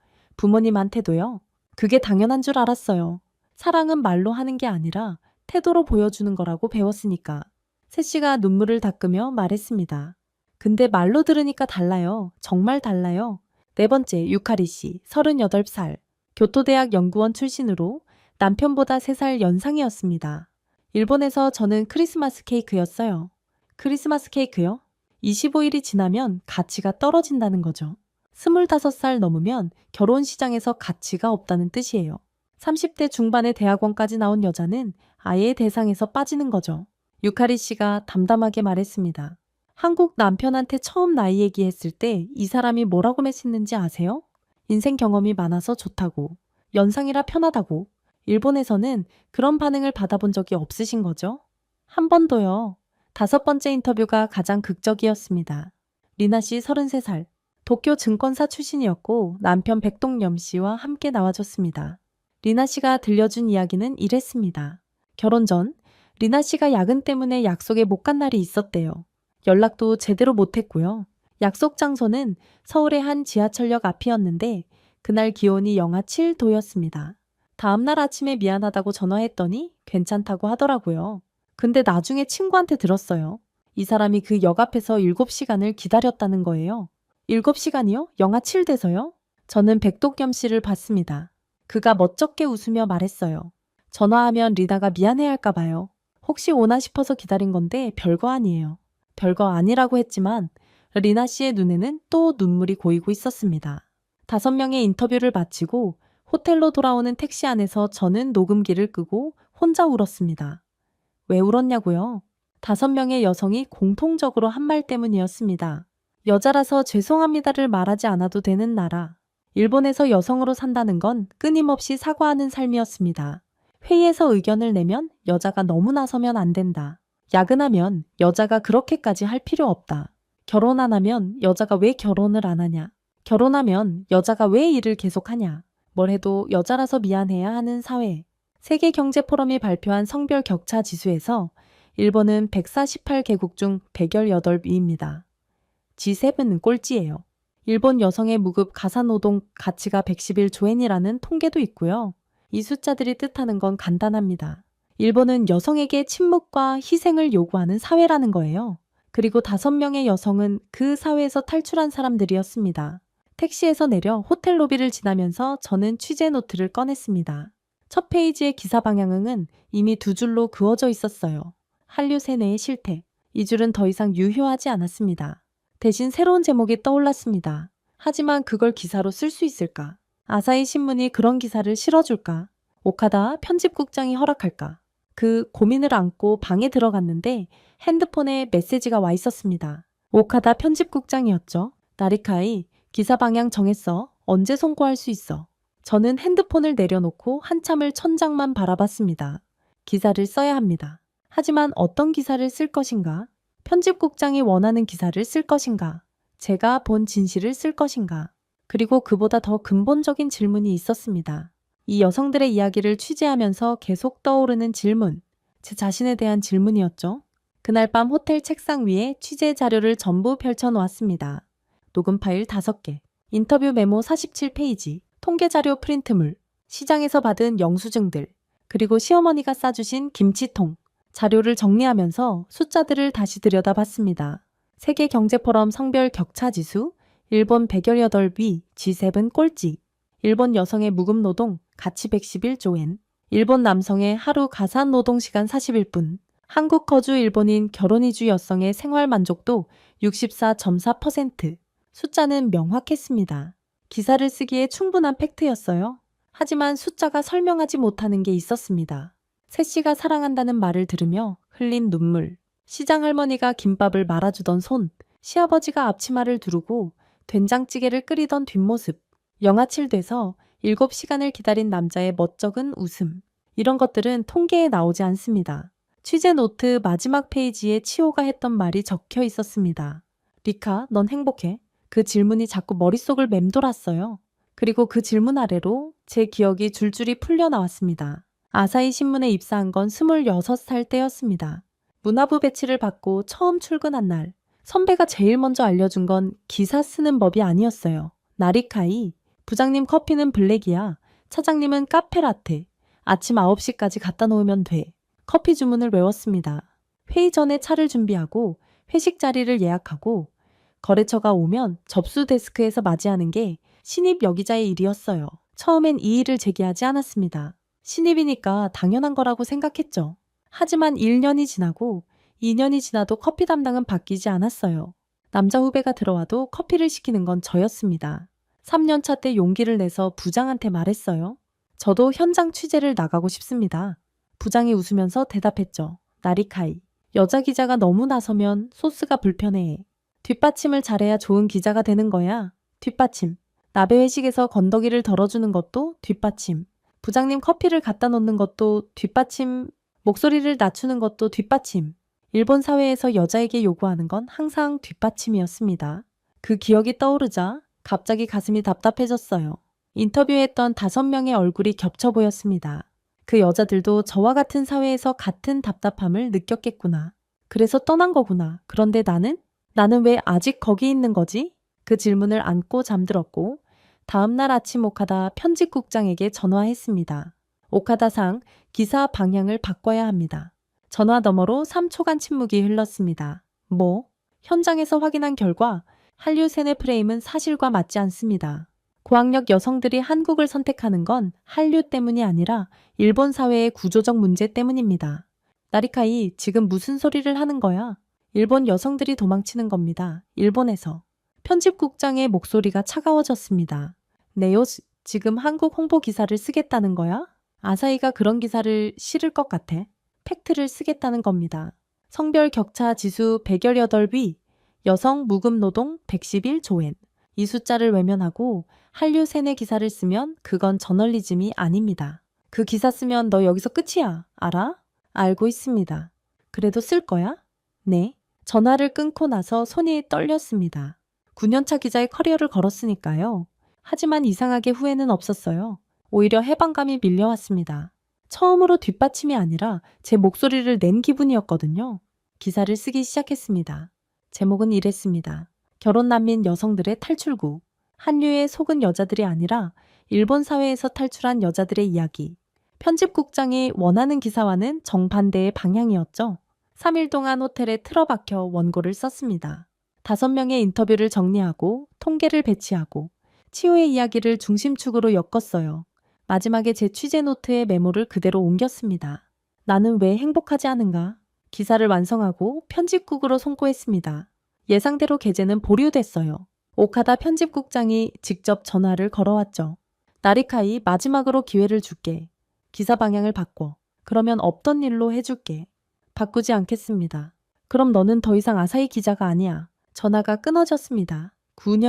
부모님한테도요. 그게 당연한 줄 알았어요. 사랑은 말로 하는 게 아니라 태도로 보여주는 거라고 배웠으니까. 세씨가 눈물을 닦으며 말했습니다. 근데 말로 들으니까 달라요. 정말 달라요. 네 번째, 유카리 씨, 38살. 교토대학 연구원 출신으로 남편보다 3살 연상이었습니다. 일본에서 저는 크리스마스 케이크였어요. 크리스마스 케이크요? 25일이 지나면 가치가 떨어진다는 거죠. 25살 넘으면 결혼 시장에서 가치가 없다는 뜻이에요. 30대 중반의 대학원까지 나온 여자는 아예 대상에서 빠지는 거죠. 유카리 씨가 담담하게 말했습니다. 한국 남편한테 처음 나이 얘기했을 때 이 사람이 뭐라고 맺었는지 아세요? 인생 경험이 많아서 좋다고, 연상이라 편하다고. 일본에서는 그런 반응을 받아본 적이 없으신 거죠? 한 번도요. 5번째 인터뷰가 가장 극적이었습니다. 리나 씨 33살. 도쿄 증권사 출신이었고 남편 백동염 씨와 함께 나와줬습니다. 리나 씨가 들려준 이야기는 이랬습니다. 결혼 전 리나 씨가 야근 때문에 약속에 못 간 날이 있었대요. 연락도 제대로 못했고요. 약속 장소는 서울의 한 지하철역 앞이었는데 그날 기온이 영하 7도였습니다. 다음날 아침에 미안하다고 전화했더니 괜찮다고 하더라고요. 근데 나중에 친구한테 들었어요. 이 사람이 그 역 앞에서 7시간을 기다렸다는 거예요. 7시간이요? 영하 7대서요? 저는 백동겸 씨를 봤습니다. 그가 멋쩍게 웃으며 말했어요. 전화하면 리나가 미안해할까 봐요. 혹시 오나 싶어서 기다린 건데 별거 아니에요. 별거 아니라고 했지만 리나 씨의 눈에는 또 눈물이 고이고 있었습니다. 5명의 인터뷰를 마치고 호텔로 돌아오는 택시 안에서 저는 녹음기를 끄고 혼자 울었습니다. 왜 울었냐고요? 5명의 여성이 공통적으로 한 말 때문이었습니다. 여자라서 죄송합니다를 말하지 않아도 되는 나라. 일본에서 여성으로 산다는 건 끊임없이 사과하는 삶이었습니다. 회의에서 의견을 내면 여자가 너무 나서면 안 된다. 야근하면 여자가 그렇게까지 할 필요 없다. 결혼 안 하면 여자가 왜 결혼을 안 하냐. 결혼하면 여자가 왜 일을 계속하냐. 뭘 해도 여자라서 미안해야 하는 사회. 세계경제포럼이 발표한 성별 격차 지수에서 일본은 148개국 중 118위입니다. G7은 꼴찌예요. 일본 여성의 무급 가사노동 가치가 111조엔이라는 통계도 있고요. 이 숫자들이 뜻하는 건 간단합니다. 일본은 여성에게 침묵과 희생을 요구하는 사회라는 거예요. 그리고 5명의 여성은 그 사회에서 탈출한 사람들이었습니다. 택시에서 내려 호텔 로비를 지나면서 저는 취재 노트를 꺼냈습니다. 첫 페이지의 기사 방향은 이미 2줄로 그어져 있었어요. 한류 세뇌의 실태. 이 줄은 더 이상 유효하지 않았습니다. 대신 새로운 제목이 떠올랐습니다. 하지만 그걸 기사로 쓸 수 있을까? 아사히 신문이 그런 기사를 실어줄까? 오카다 편집국장이 허락할까? 그 고민을 안고 방에 들어갔는데 핸드폰에 메시지가 와 있었습니다. 오카다 편집국장이었죠. 나리카이, 기사 방향 정했어. 언제 송고할 수 있어? 저는 핸드폰을 내려놓고 한참을 천장만 바라봤습니다. 기사를 써야 합니다. 하지만 어떤 기사를 쓸 것인가? 편집국장이 원하는 기사를 쓸 것인가? 제가 본 진실을 쓸 것인가? 그리고 그보다 더 근본적인 질문이 있었습니다. 이 여성들의 이야기를 취재하면서 계속 떠오르는 질문. 제 자신에 대한 질문이었죠. 그날 밤 호텔 책상 위에 취재 자료를 전부 펼쳐놓았습니다. 녹음 파일 5개, 인터뷰 메모 47페이지, 통계 자료 프린트물, 시장에서 받은 영수증들, 그리고 시어머니가 싸주신 김치통. 자료를 정리하면서 숫자들을 다시 들여다봤습니다. 세계경제포럼 성별 격차 지수, 일본 118위, G7 꼴찌. 일본 여성의 무급 노동, 가치 111조엔. 일본 남성의 하루 가사 노동 시간 41분. 한국 거주 일본인 결혼 이주 여성의 생활 만족도 64.4%. 숫자는 명확했습니다. 기사를 쓰기에 충분한 팩트였어요. 하지만 숫자가 설명하지 못하는 게 있었습니다. 새씨가 사랑한다는 말을 들으며 흘린 눈물, 시장 할머니가 김밥을 말아주던 손, 시아버지가 앞치마를 두르고 된장찌개를 끓이던 뒷모습, 영아칠 돼서 7시간을 기다린 남자의 멋쩍은 웃음. 이런 것들은 통계에 나오지 않습니다. 취재 노트 마지막 페이지에 치호가 했던 말이 적혀 있었습니다. 리카, 넌 행복해? 그 질문이 자꾸 머릿속을 맴돌았어요. 그리고 그 질문 아래로 제 기억이 줄줄이 풀려 나왔습니다. 아사히 신문에 입사한 건 26살 때였습니다. 문화부 배치를 받고 처음 출근한 날, 선배가 제일 먼저 알려준 건 기사 쓰는 법이 아니었어요. 나리카이, 부장님 커피는 블랙이야. 차장님은 카페라테. 아침 9시까지 갖다 놓으면 돼. 커피 주문을 외웠습니다. 회의 전에 차를 준비하고 회식 자리를 예약하고 거래처가 오면 접수 데스크에서 맞이하는 게 신입 여기자의 일이었어요. 처음엔 이 일을 제기하지 않았습니다. 신입이니까 당연한 거라고 생각했죠. 하지만 1년이 지나고 2년이 지나도 커피 담당은 바뀌지 않았어요. 남자 후배가 들어와도 커피를 시키는 건 저였습니다. 3년차 때 용기를 내서 부장한테 말했어요. 저도 현장 취재를 나가고 싶습니다. 부장이 웃으면서 대답했죠. 나리카이, 여자 기자가 너무 나서면 소스가 불편해. 뒷받침을 잘해야 좋은 기자가 되는 거야. 뒷받침. 나베 회식에서 건더기를 덜어주는 것도 뒷받침. 부장님 커피를 갖다 놓는 것도 뒷받침. 목소리를 낮추는 것도 뒷받침. 일본 사회에서 여자에게 요구하는 건 항상 뒷받침이었습니다. 그 기억이 떠오르자 갑자기 가슴이 답답해졌어요. 인터뷰했던 5명의 얼굴이 겹쳐 보였습니다. 그 여자들도 저와 같은 사회에서 같은 답답함을 느꼈겠구나. 그래서 떠난 거구나. 그런데 나는 왜 아직 거기 있는 거지? 그 질문을 안고 잠들었고 다음날 아침 오카다 편집국장에게 전화했습니다. 오카다상, 기사 방향을 바꿔야 합니다. 전화 너머로 3초간 침묵이 흘렀습니다. 현장에서 확인한 결과 한류 세뇌 프레임은 사실과 맞지 않습니다. 고학력 여성들이 한국을 선택하는 건 한류 때문이 아니라 일본 사회의 구조적 문제 때문입니다. 나리카이, 지금 무슨 소리를 하는 거야? 일본 여성들이 도망치는 겁니다. 일본에서. 편집국장의 목소리가 차가워졌습니다. 네요, 지금 한국 홍보 기사를 쓰겠다는 거야? 아사히가 그런 기사를 실을 것 같아. 팩트를 쓰겠다는 겁니다. 성별 격차 지수 118위, 여성 무급 노동 111조엔. 이 숫자를 외면하고 한류 세뇌 기사를 쓰면 그건 저널리즘이 아닙니다. 그 기사 쓰면 너 여기서 끝이야. 알아? 알고 있습니다. 그래도 쓸 거야? 네. 전화를 끊고 나서 손이 떨렸습니다. 9년차 기자의 커리어를 걸었으니까요. 하지만 이상하게 후회는 없었어요. 오히려 해방감이 밀려왔습니다. 처음으로 뒷받침이 아니라 제 목소리를 낸 기분이었거든요. 기사를 쓰기 시작했습니다. 제목은 이랬습니다. 결혼 난민 여성들의 탈출구. 한류에 속은 여자들이 아니라 일본 사회에서 탈출한 여자들의 이야기. 편집국장이 원하는 기사와는 정반대의 방향이었죠. 3일 동안 호텔에 틀어박혀 원고를 썼습니다. 5명의 인터뷰를 정리하고 통계를 배치하고 치호의 이야기를 중심축으로 엮었어요. 마지막에 제 취재 노트에 메모를 그대로 옮겼습니다. 나는 왜 행복하지 않은가? 기사를 완성하고 편집국으로 송고했습니다. 예상대로 게재는 보류됐어요. 오카다 편집국장이 직접 전화를 걸어왔죠. 나리카이, 마지막으로 기회를 줄게. 기사 방향을 바꿔. 그러면 없던 일로 해줄게. 바꾸지 않겠습니다. 그럼 너는 더 이상 아사히 기자가 아니야. 전화가 끊어졌습니다.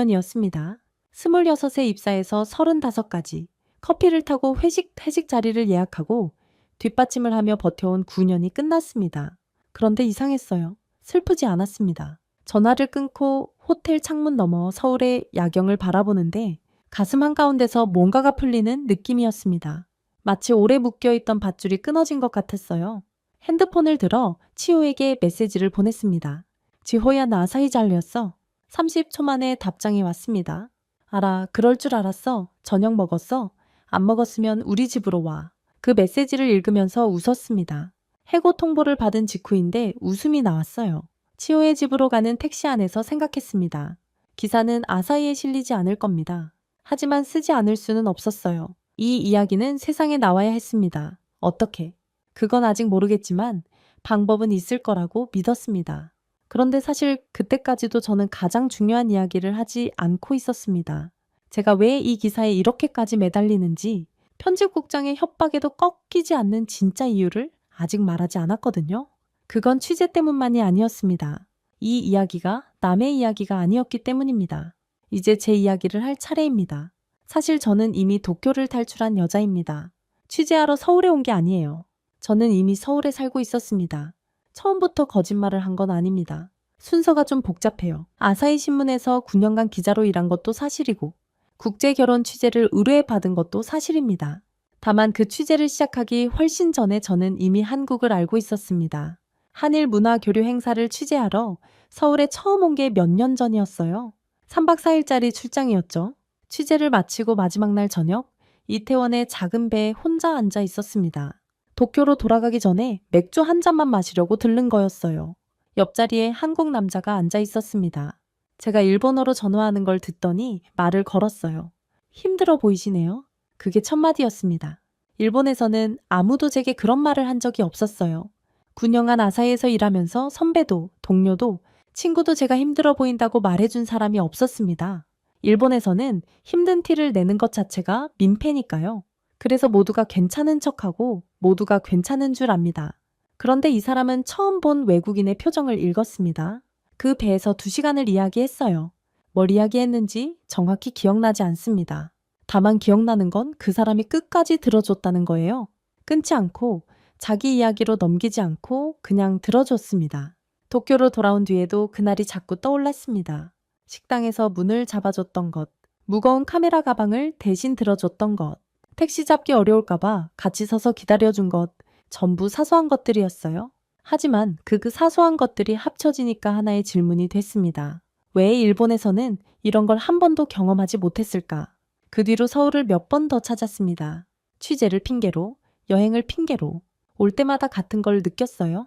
9년이었습니다. 26에 입사해서 35까지. 커피를 타고 회식 자리를 예약하고 뒷받침을 하며 버텨온 9년이 끝났습니다. 그런데 이상했어요. 슬프지 않았습니다. 전화를 끊고 호텔 창문 너머 서울의 야경을 바라보는데 가슴 한가운데서 뭔가가 풀리는 느낌이었습니다. 마치 오래 묶여있던 밧줄이 끊어진 것 같았어요. 핸드폰을 들어 치호에게 메시지를 보냈습니다. 지호야, 나 아사히 잘렸어. 30초 만에 답장이 왔습니다. 알아, 그럴 줄 알았어. 저녁 먹었어? 안 먹었으면 우리 집으로 와. 그 메시지를 읽으면서 웃었습니다. 해고 통보를 받은 직후인데 웃음이 나왔어요. 치호의 집으로 가는 택시 안에서 생각했습니다. 기사는 아사히에 실리지 않을 겁니다. 하지만 쓰지 않을 수는 없었어요. 이 이야기는 세상에 나와야 했습니다. 어떻게? 그건 아직 모르겠지만 방법은 있을 거라고 믿었습니다. 그런데 사실 그때까지도 저는 가장 중요한 이야기를 하지 않고 있었습니다. 제가 왜 이 기사에 이렇게까지 매달리는지, 편집국장의 협박에도 꺾이지 않는 진짜 이유를 아직 말하지 않았거든요. 그건 취재 때문만이 아니었습니다. 이 이야기가 남의 이야기가 아니었기 때문입니다. 이제 제 이야기를 할 차례입니다. 사실 저는 이미 도쿄를 탈출한 여자입니다. 취재하러 서울에 온 게 아니에요. 저는 이미 서울에 살고 있었습니다. 처음부터 거짓말을 한 건 아닙니다. 순서가 좀 복잡해요. 아사히 신문에서 9년간 기자로 일한 것도 사실이고 국제결혼 취재를 의뢰받은 것도 사실입니다. 다만 그 취재를 시작하기 훨씬 전에 저는 이미 한국을 알고 있었습니다. 한일 문화 교류 행사를 취재하러 서울에 처음 온 게 몇 년 전이었어요. 3박 4일짜리 출장이었죠. 취재를 마치고 마지막 날 저녁, 이태원의 작은 배에 혼자 앉아 있었습니다. 도쿄로 돌아가기 전에 맥주 한 잔만 마시려고 들른 거였어요. 옆자리에 한국 남자가 앉아 있었습니다. 제가 일본어로 전화하는 걸 듣더니 말을 걸었어요. 힘들어 보이시네요. 그게 첫 마디였습니다. 일본에서는 아무도 제게 그런 말을 한 적이 없었어요. 9년간 아사히에서 일하면서 선배도, 동료도, 친구도 제가 힘들어 보인다고 말해준 사람이 없었습니다. 일본에서는 힘든 티를 내는 것 자체가 민폐니까요. 그래서 모두가 괜찮은 척하고 모두가 괜찮은 줄 압니다. 그런데 이 사람은 처음 본 외국인의 표정을 읽었습니다. 그 배에서 2시간을 이야기했어요. 뭘 이야기했는지 정확히 기억나지 않습니다. 다만 기억나는 건 그 사람이 끝까지 들어줬다는 거예요. 끊지 않고 자기 이야기로 넘기지 않고 그냥 들어줬습니다. 도쿄로 돌아온 뒤에도 그날이 자꾸 떠올랐습니다. 식당에서 문을 잡아줬던 것, 무거운 카메라 가방을 대신 들어줬던 것, 택시 잡기 어려울까봐 같이 서서 기다려준 것, 전부 사소한 것들이었어요. 하지만 그 사소한 것들이 합쳐지니까 하나의 질문이 됐습니다. 왜 일본에서는 이런 걸 한 번도 경험하지 못했을까? 그 뒤로 서울을 몇 번 더 찾았습니다. 취재를 핑계로, 여행을 핑계로, 올 때마다 같은 걸 느꼈어요.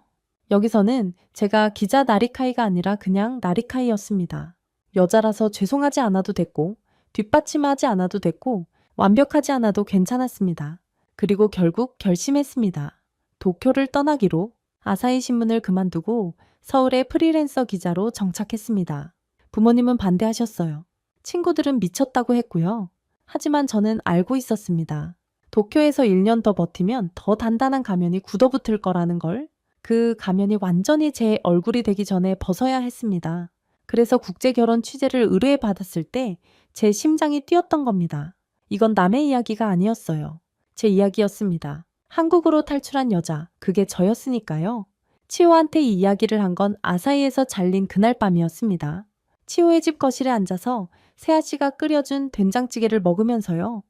여기서는 제가 기자 나리카이가 아니라 그냥 나리카이였습니다. 여자라서 죄송하지 않아도 됐고, 뒷받침하지 않아도 됐고, 완벽하지 않아도 괜찮았습니다. 그리고 결국 결심했습니다. 도쿄를 떠나기로. 아사히 신문을 그만두고 서울의 프리랜서 기자로 정착했습니다. 부모님은 반대하셨어요. 친구들은 미쳤다고 했고요. 하지만 저는 알고 있었습니다. 도쿄에서 1년 더 버티면 더 단단한 가면이 굳어붙을 거라는 걸. 그 가면이 완전히 제 얼굴이 되기 전에 벗어야 했습니다. 그래서 국제결혼 취재를 의뢰해 받았을 때 제 심장이 뛰었던 겁니다. 이건 남의 이야기가 아니었어요. 제 이야기였습니다. 한국으로 탈출한 여자, 그게 저였으니까요. 치호한테 이 이야기를 한 건 아사히에서 잘린 그날 밤이었습니다. 치호의 집 거실에 앉아서 세아 씨가 끓여준 된장찌개를 먹으면서요.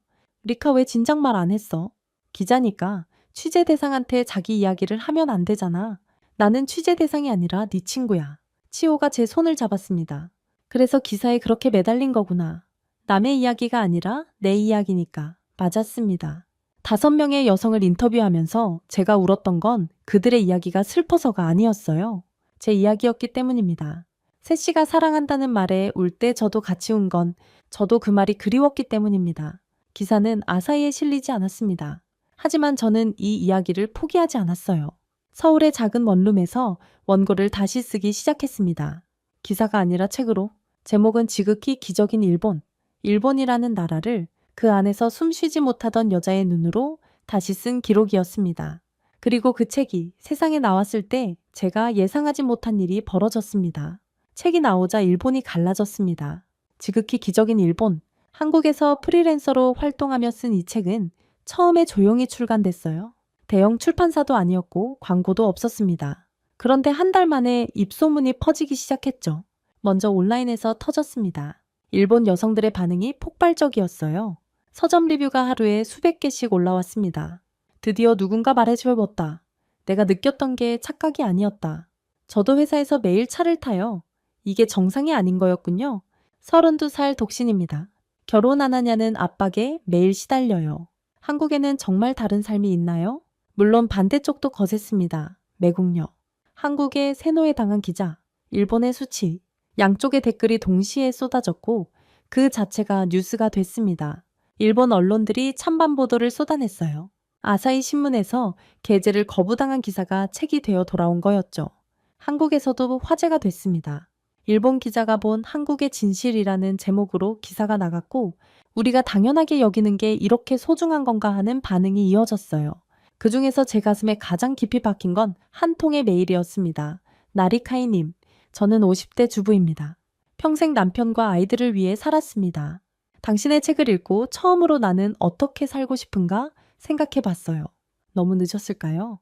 리카 왜 진작 말 안 했어? 기자니까 취재 대상한테 자기 이야기를 하면 안 되잖아. 나는 취재 대상이 아니라 네 친구야. 치호가 제 손을 잡았습니다. 그래서 기사에 그렇게 매달린 거구나. 남의 이야기가 아니라 내 이야기니까. 맞았습니다. 5명의 여성을 인터뷰하면서 제가 울었던 건 그들의 이야기가 슬퍼서가 아니었어요. 제 이야기였기 때문입니다. 세 씨가 사랑한다는 말에 울 때 저도 같이 운 건 저도 그 말이 그리웠기 때문입니다. 기사는 아사히에 실리지 않았습니다. 하지만 저는 이 이야기를 포기하지 않았어요. 서울의 작은 원룸에서 원고를 다시 쓰기 시작했습니다. 기사가 아니라 책으로. 제목은 지극히 기적인 일본. 일본이라는 나라를 그 안에서 숨쉬지 못하던 여자의 눈으로 다시 쓴 기록이었습니다. 그리고 그 책이 세상에 나왔을 때 제가 예상하지 못한 일이 벌어졌습니다. 책이 나오자 일본이 갈라졌습니다. 지극히 기적인 일본. 한국에서 프리랜서로 활동하며 쓴 이 책은 처음에 조용히 출간됐어요. 대형 출판사도 아니었고 광고도 없었습니다. 그런데 한 달 만에 입소문이 퍼지기 시작했죠. 먼저 온라인에서 터졌습니다. 일본 여성들의 반응이 폭발적이었어요. 서점 리뷰가 하루에 수백 개씩 올라왔습니다. 드디어 누군가 말해주었다. 내가 느꼈던 게 착각이 아니었다. 저도 회사에서 매일 차를 타요. 이게 정상이 아닌 거였군요. 32살 독신입니다. 결혼 안 하냐는 압박에 매일 시달려요. 한국에는 정말 다른 삶이 있나요? 물론 반대쪽도 거셌습니다. 매국녀. 한국의 세노에 당한 기자. 일본의 수치. 양쪽의 댓글이 동시에 쏟아졌고 그 자체가 뉴스가 됐습니다. 일본 언론들이 찬반 보도를 쏟아냈어요. 아사히 신문에서 게재를 거부당한 기사가 책이 되어 돌아온 거였죠. 한국에서도 화제가 됐습니다. 일본 기자가 본 한국의 진실이라는 제목으로 기사가 나갔고 우리가 당연하게 여기는 게 이렇게 소중한 건가 하는 반응이 이어졌어요. 그 중에서 제 가슴에 가장 깊이 박힌 건 한 통의 메일이었습니다. 나리카이님, 저는 50대 주부입니다. 평생 남편과 아이들을 위해 살았습니다. 당신의 책을 읽고 처음으로 나는 어떻게 살고 싶은가 생각해 봤어요. 너무 늦었을까요?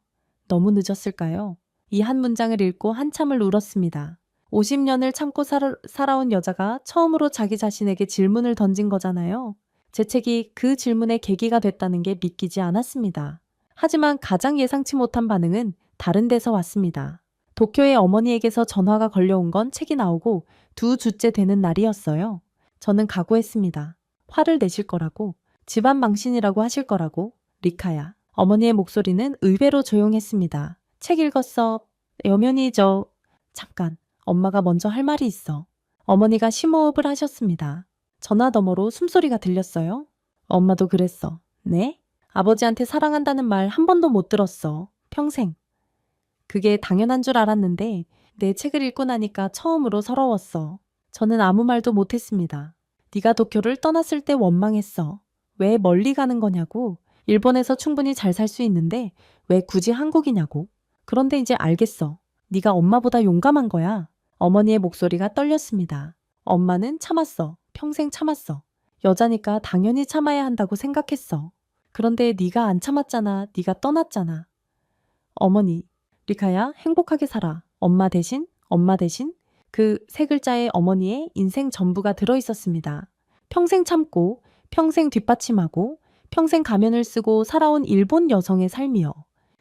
너무 늦었을까요? 이 한 문장을 읽고 한참을 울었습니다. 50년을 참고 살아온 여자가 처음으로 자기 자신에게 질문을 던진 거잖아요. 제 책이 그 질문의 계기가 됐다는 게 믿기지 않았습니다. 하지만 가장 예상치 못한 반응은 다른 데서 왔습니다. 도쿄의 어머니에게서 전화가 걸려온 건 책이 나오고 2주째 되는 날이었어요. 저는 각오했습니다. 화를 내실 거라고, 집안 망신이라고 하실 거라고. 리카야. 어머니의 목소리는 의외로 조용했습니다. 책 읽었어. 여면이죠. 잠깐. 엄마가 먼저 할 말이 있어. 어머니가 심호흡을 하셨습니다. 전화 너머로 숨소리가 들렸어요. 엄마도 그랬어. 네? 아버지한테 사랑한다는 말 한 번도 못 들었어. 평생. 그게 당연한 줄 알았는데 내 책을 읽고 나니까 처음으로 서러웠어. 저는 아무 말도 못했습니다. 네가 도쿄를 떠났을 때 원망했어. 왜 멀리 가는 거냐고. 일본에서 충분히 잘 살 수 있는데 왜 굳이 한국이냐고. 그런데 이제 알겠어. 네가 엄마보다 용감한 거야. 어머니의 목소리가 떨렸습니다. 엄마는 참았어. 평생 참았어. 여자니까 당연히 참아야 한다고 생각했어. 그런데 네가 안 참았잖아. 네가 떠났잖아. 어머니, 리카야 행복하게 살아. 엄마 대신, 엄마 대신. 그 세 글자에 어머니의 인생 전부가 들어있었습니다. 평생 참고, 평생 뒷받침하고, 평생 가면을 쓰고 살아온 일본 여성의 삶이요.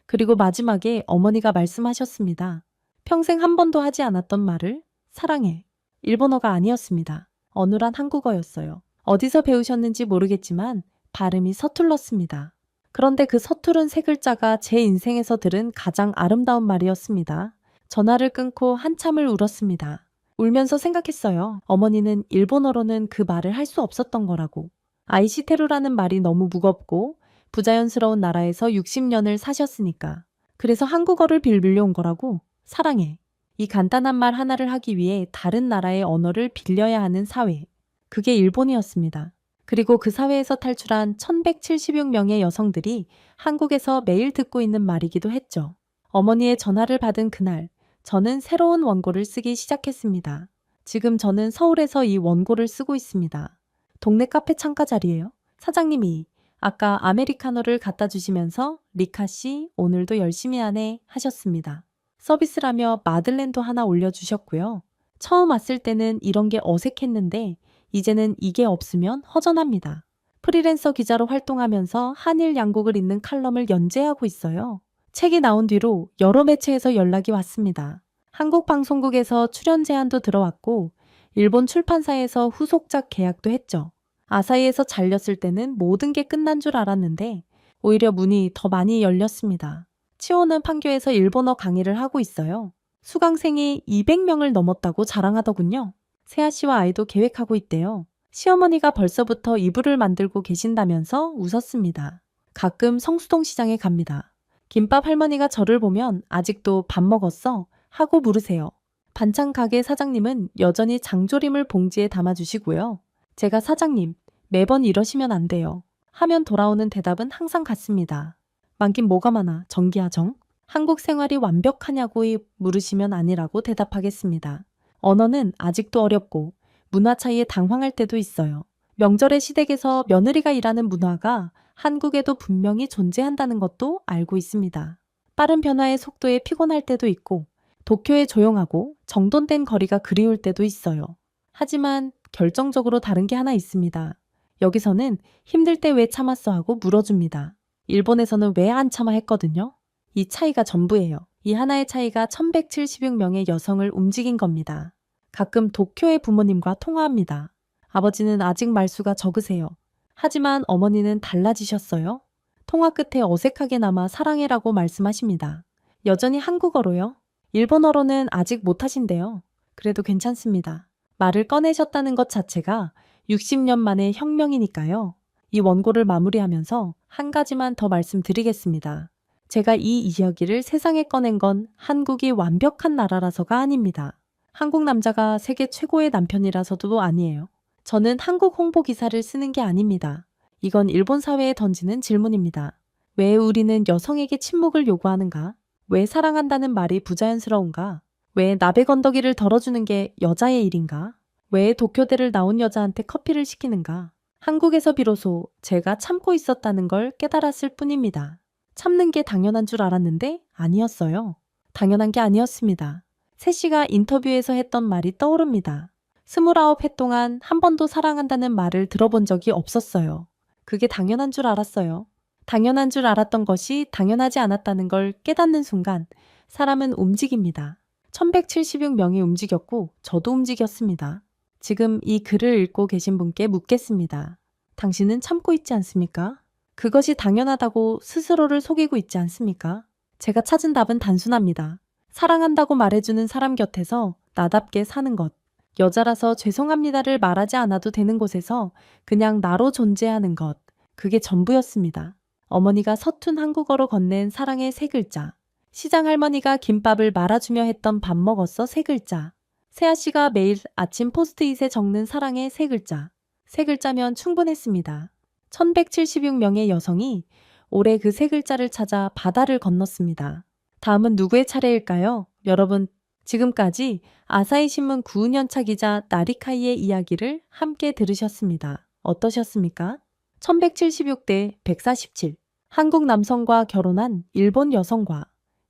그리고 마지막에 어머니가 말씀하셨습니다. 평생 한 번도 하지 않았던 말을 사랑해. 일본어가 아니었습니다. 어눌한 한국어였어요. 어디서 배우셨는지 모르겠지만 발음이 서툴렀습니다. 그런데 그 서투른 세 글자가 제 인생에서 들은 가장 아름다운 말이었습니다. 전화를 끊고 한참을 울었습니다. 울면서 생각했어요. 어머니는 일본어로는 그 말을 할 수 없었던 거라고. 아이시테루라는 말이 너무 무겁고 부자연스러운 나라에서 60년을 사셨으니까. 그래서 한국어를 빌려온 거라고. 사랑해. 이 간단한 말 하나를 하기 위해 다른 나라의 언어를 빌려야 하는 사회. 그게 일본이었습니다. 그리고 그 사회에서 탈출한 1176명의 여성들이 한국에서 매일 듣고 있는 말이기도 했죠. 어머니의 전화를 받은 그날, 저는 새로운 원고를 쓰기 시작했습니다. 지금 저는 서울에서 이 원고를 쓰고 있습니다. 동네 카페 창가 자리예요. 사장님이 아까 아메리카노를 갖다 주시면서 리카 씨 오늘도 열심히 하네 하셨습니다. 서비스라며 마들렌도 하나 올려주셨고요. 처음 왔을 때는 이런 게 어색했는데 이제는 이게 없으면 허전합니다. 프리랜서 기자로 활동하면서 한일 양국을 잇는 칼럼을 연재하고 있어요. 책이 나온 뒤로 여러 매체에서 연락이 왔습니다. 한국 방송국에서 출연 제안도 들어왔고 일본 출판사에서 후속작 계약도 했죠. 아사히에서 잘렸을 때는 모든 게 끝난 줄 알았는데 오히려 문이 더 많이 열렸습니다. 치오는 판교에서 일본어 강의를 하고 있어요. 수강생이 200명을 넘었다고 자랑하더군요. 세아 씨와 아이도 계획하고 있대요. 시어머니가 벌써부터 이불을 만들고 계신다면서 웃었습니다. 가끔 성수동 시장에 갑니다. 김밥 할머니가 저를 보면 아직도 밥 먹었어? 하고 물으세요. 반찬 가게 사장님은 여전히 장조림을 봉지에 담아주시고요. 제가 사장님, 매번 이러시면 안 돼요. 하면 돌아오는 대답은 항상 같습니다. 많긴 뭐가 많아, 정기야 정? 한국 생활이 완벽하냐고 물으시면 아니라고 대답하겠습니다. 언어는 아직도 어렵고 문화 차이에 당황할 때도 있어요. 명절의 시댁에서 며느리가 일하는 문화가 한국에도 분명히 존재한다는 것도 알고 있습니다. 빠른 변화의 속도에 피곤할 때도 있고 도쿄의 조용하고 정돈된 거리가 그리울 때도 있어요. 하지만 결정적으로 다른 게 하나 있습니다. 여기서는 힘들 때 왜 참았어 하고 물어줍니다. 일본에서는 왜 안 참아 했거든요. 이 차이가 전부예요. 이 하나의 차이가 1176명의 여성을 움직인 겁니다. 가끔 도쿄의 부모님과 통화합니다. 아버지는 아직 말수가 적으세요. 하지만 어머니는 달라지셨어요. 통화 끝에 어색하게나마 사랑해라고 말씀하십니다. 여전히 한국어로요. 일본어로는 아직 못하신대요. 그래도 괜찮습니다. 말을 꺼내셨다는 것 자체가 60년 만의 혁명이니까요. 이 원고를 마무리하면서 한 가지만 더 말씀드리겠습니다. 제가 이 이야기를 세상에 꺼낸 건 한국이 완벽한 나라라서가 아닙니다. 한국 남자가 세계 최고의 남편이라서도 아니에요. 저는 한국 홍보 기사를 쓰는 게 아닙니다. 이건 일본 사회에 던지는 질문입니다. 왜 우리는 여성에게 침묵을 요구하는가? 왜 사랑한다는 말이 부자연스러운가? 왜 나베 건더기를 덜어주는 게 여자의 일인가? 왜 도쿄대를 나온 여자한테 커피를 시키는가? 한국에서 비로소 제가 참고 있었다는 걸 깨달았을 뿐입니다. 참는 게 당연한 줄 알았는데 아니었어요. 당연한 게 아니었습니다. 세 씨가 인터뷰에서 했던 말이 떠오릅니다. 29회 동안 한 번도 사랑한다는 말을 들어본 적이 없었어요. 그게 당연한 줄 알았어요. 당연한 줄 알았던 것이 당연하지 않았다는 걸 깨닫는 순간 사람은 움직입니다. 1176명이 움직였고 저도 움직였습니다. 지금 이 글을 읽고 계신 분께 묻겠습니다. 당신은 참고 있지 않습니까? 그것이 당연하다고 스스로를 속이고 있지 않습니까? 제가 찾은 답은 단순합니다. 사랑한다고 말해주는 사람 곁에서 나답게 사는 것. 여자라서 죄송합니다를 말하지 않아도 되는 곳에서 그냥 나로 존재하는 것. 그게 전부였습니다. 어머니가 서툰 한국어로 건넨 사랑의 세 글자. 시장 할머니가 김밥을 말아주며 했던 밥 먹었어 세 글자. 세아 씨가 매일 아침 포스트잇에 적는 사랑의 세 글자. 세 글자면 충분했습니다. 1176명의 여성이 올해 그 세 글자를 찾아 바다를 건넜습니다. 다음은 누구의 차례일까요? 여러분, 지금까지 아사히 신문 9년차 기자 나리카이의 이야기를 함께 들으셨습니다. 어떠셨습니까? 1176대 147. 한국 남성과 결혼한 일본 여성과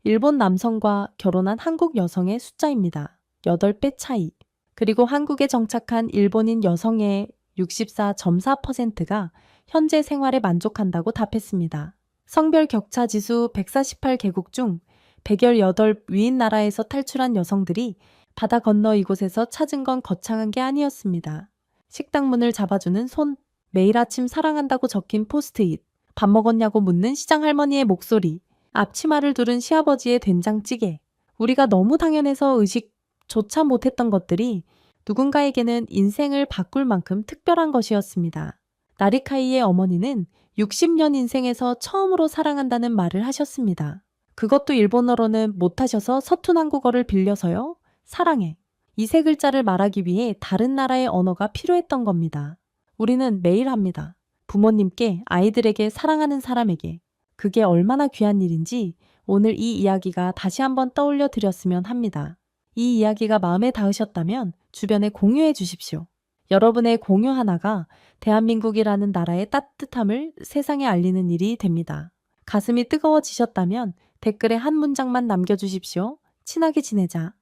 일본 남성과 결혼한 한국 여성의 숫자입니다. 8배 차이. 그리고 한국에 정착한 일본인 여성의 64.4%가 현재 생활에 만족한다고 답했습니다. 성별 격차 지수 148개국 중 118위인 나라에서 탈출한 여성들이 바다 건너 이곳에서 찾은 건 거창한 게 아니었습니다. 식당 문을 잡아주는 손, 매일 아침 사랑한다고 적힌 포스트잇, 밥 먹었냐고 묻는 시장 할머니의 목소리, 앞치마를 두른 시아버지의 된장찌개. 우리가 너무 당연해서 의식조차 못했던 것들이 누군가에게는 인생을 바꿀 만큼 특별한 것이었습니다. 나리카이의 어머니는 60년 인생에서 처음으로 사랑한다는 말을 하셨습니다. 그것도 일본어로는 못하셔서 서툰 한국어를 빌려서요. 사랑해. 이 세 글자를 말하기 위해 다른 나라의 언어가 필요했던 겁니다. 우리는 매일 합니다. 부모님께, 아이들에게, 사랑하는 사람에게. 그게 얼마나 귀한 일인지 오늘 이 이야기가 다시 한번 떠올려 드렸으면 합니다. 이 이야기가 마음에 닿으셨다면 주변에 공유해 주십시오. 여러분의 공유 하나가 대한민국이라는 나라의 따뜻함을 세상에 알리는 일이 됩니다. 가슴이 뜨거워지셨다면 댓글에 한 문장만 남겨주십시오. 친하게 지내자.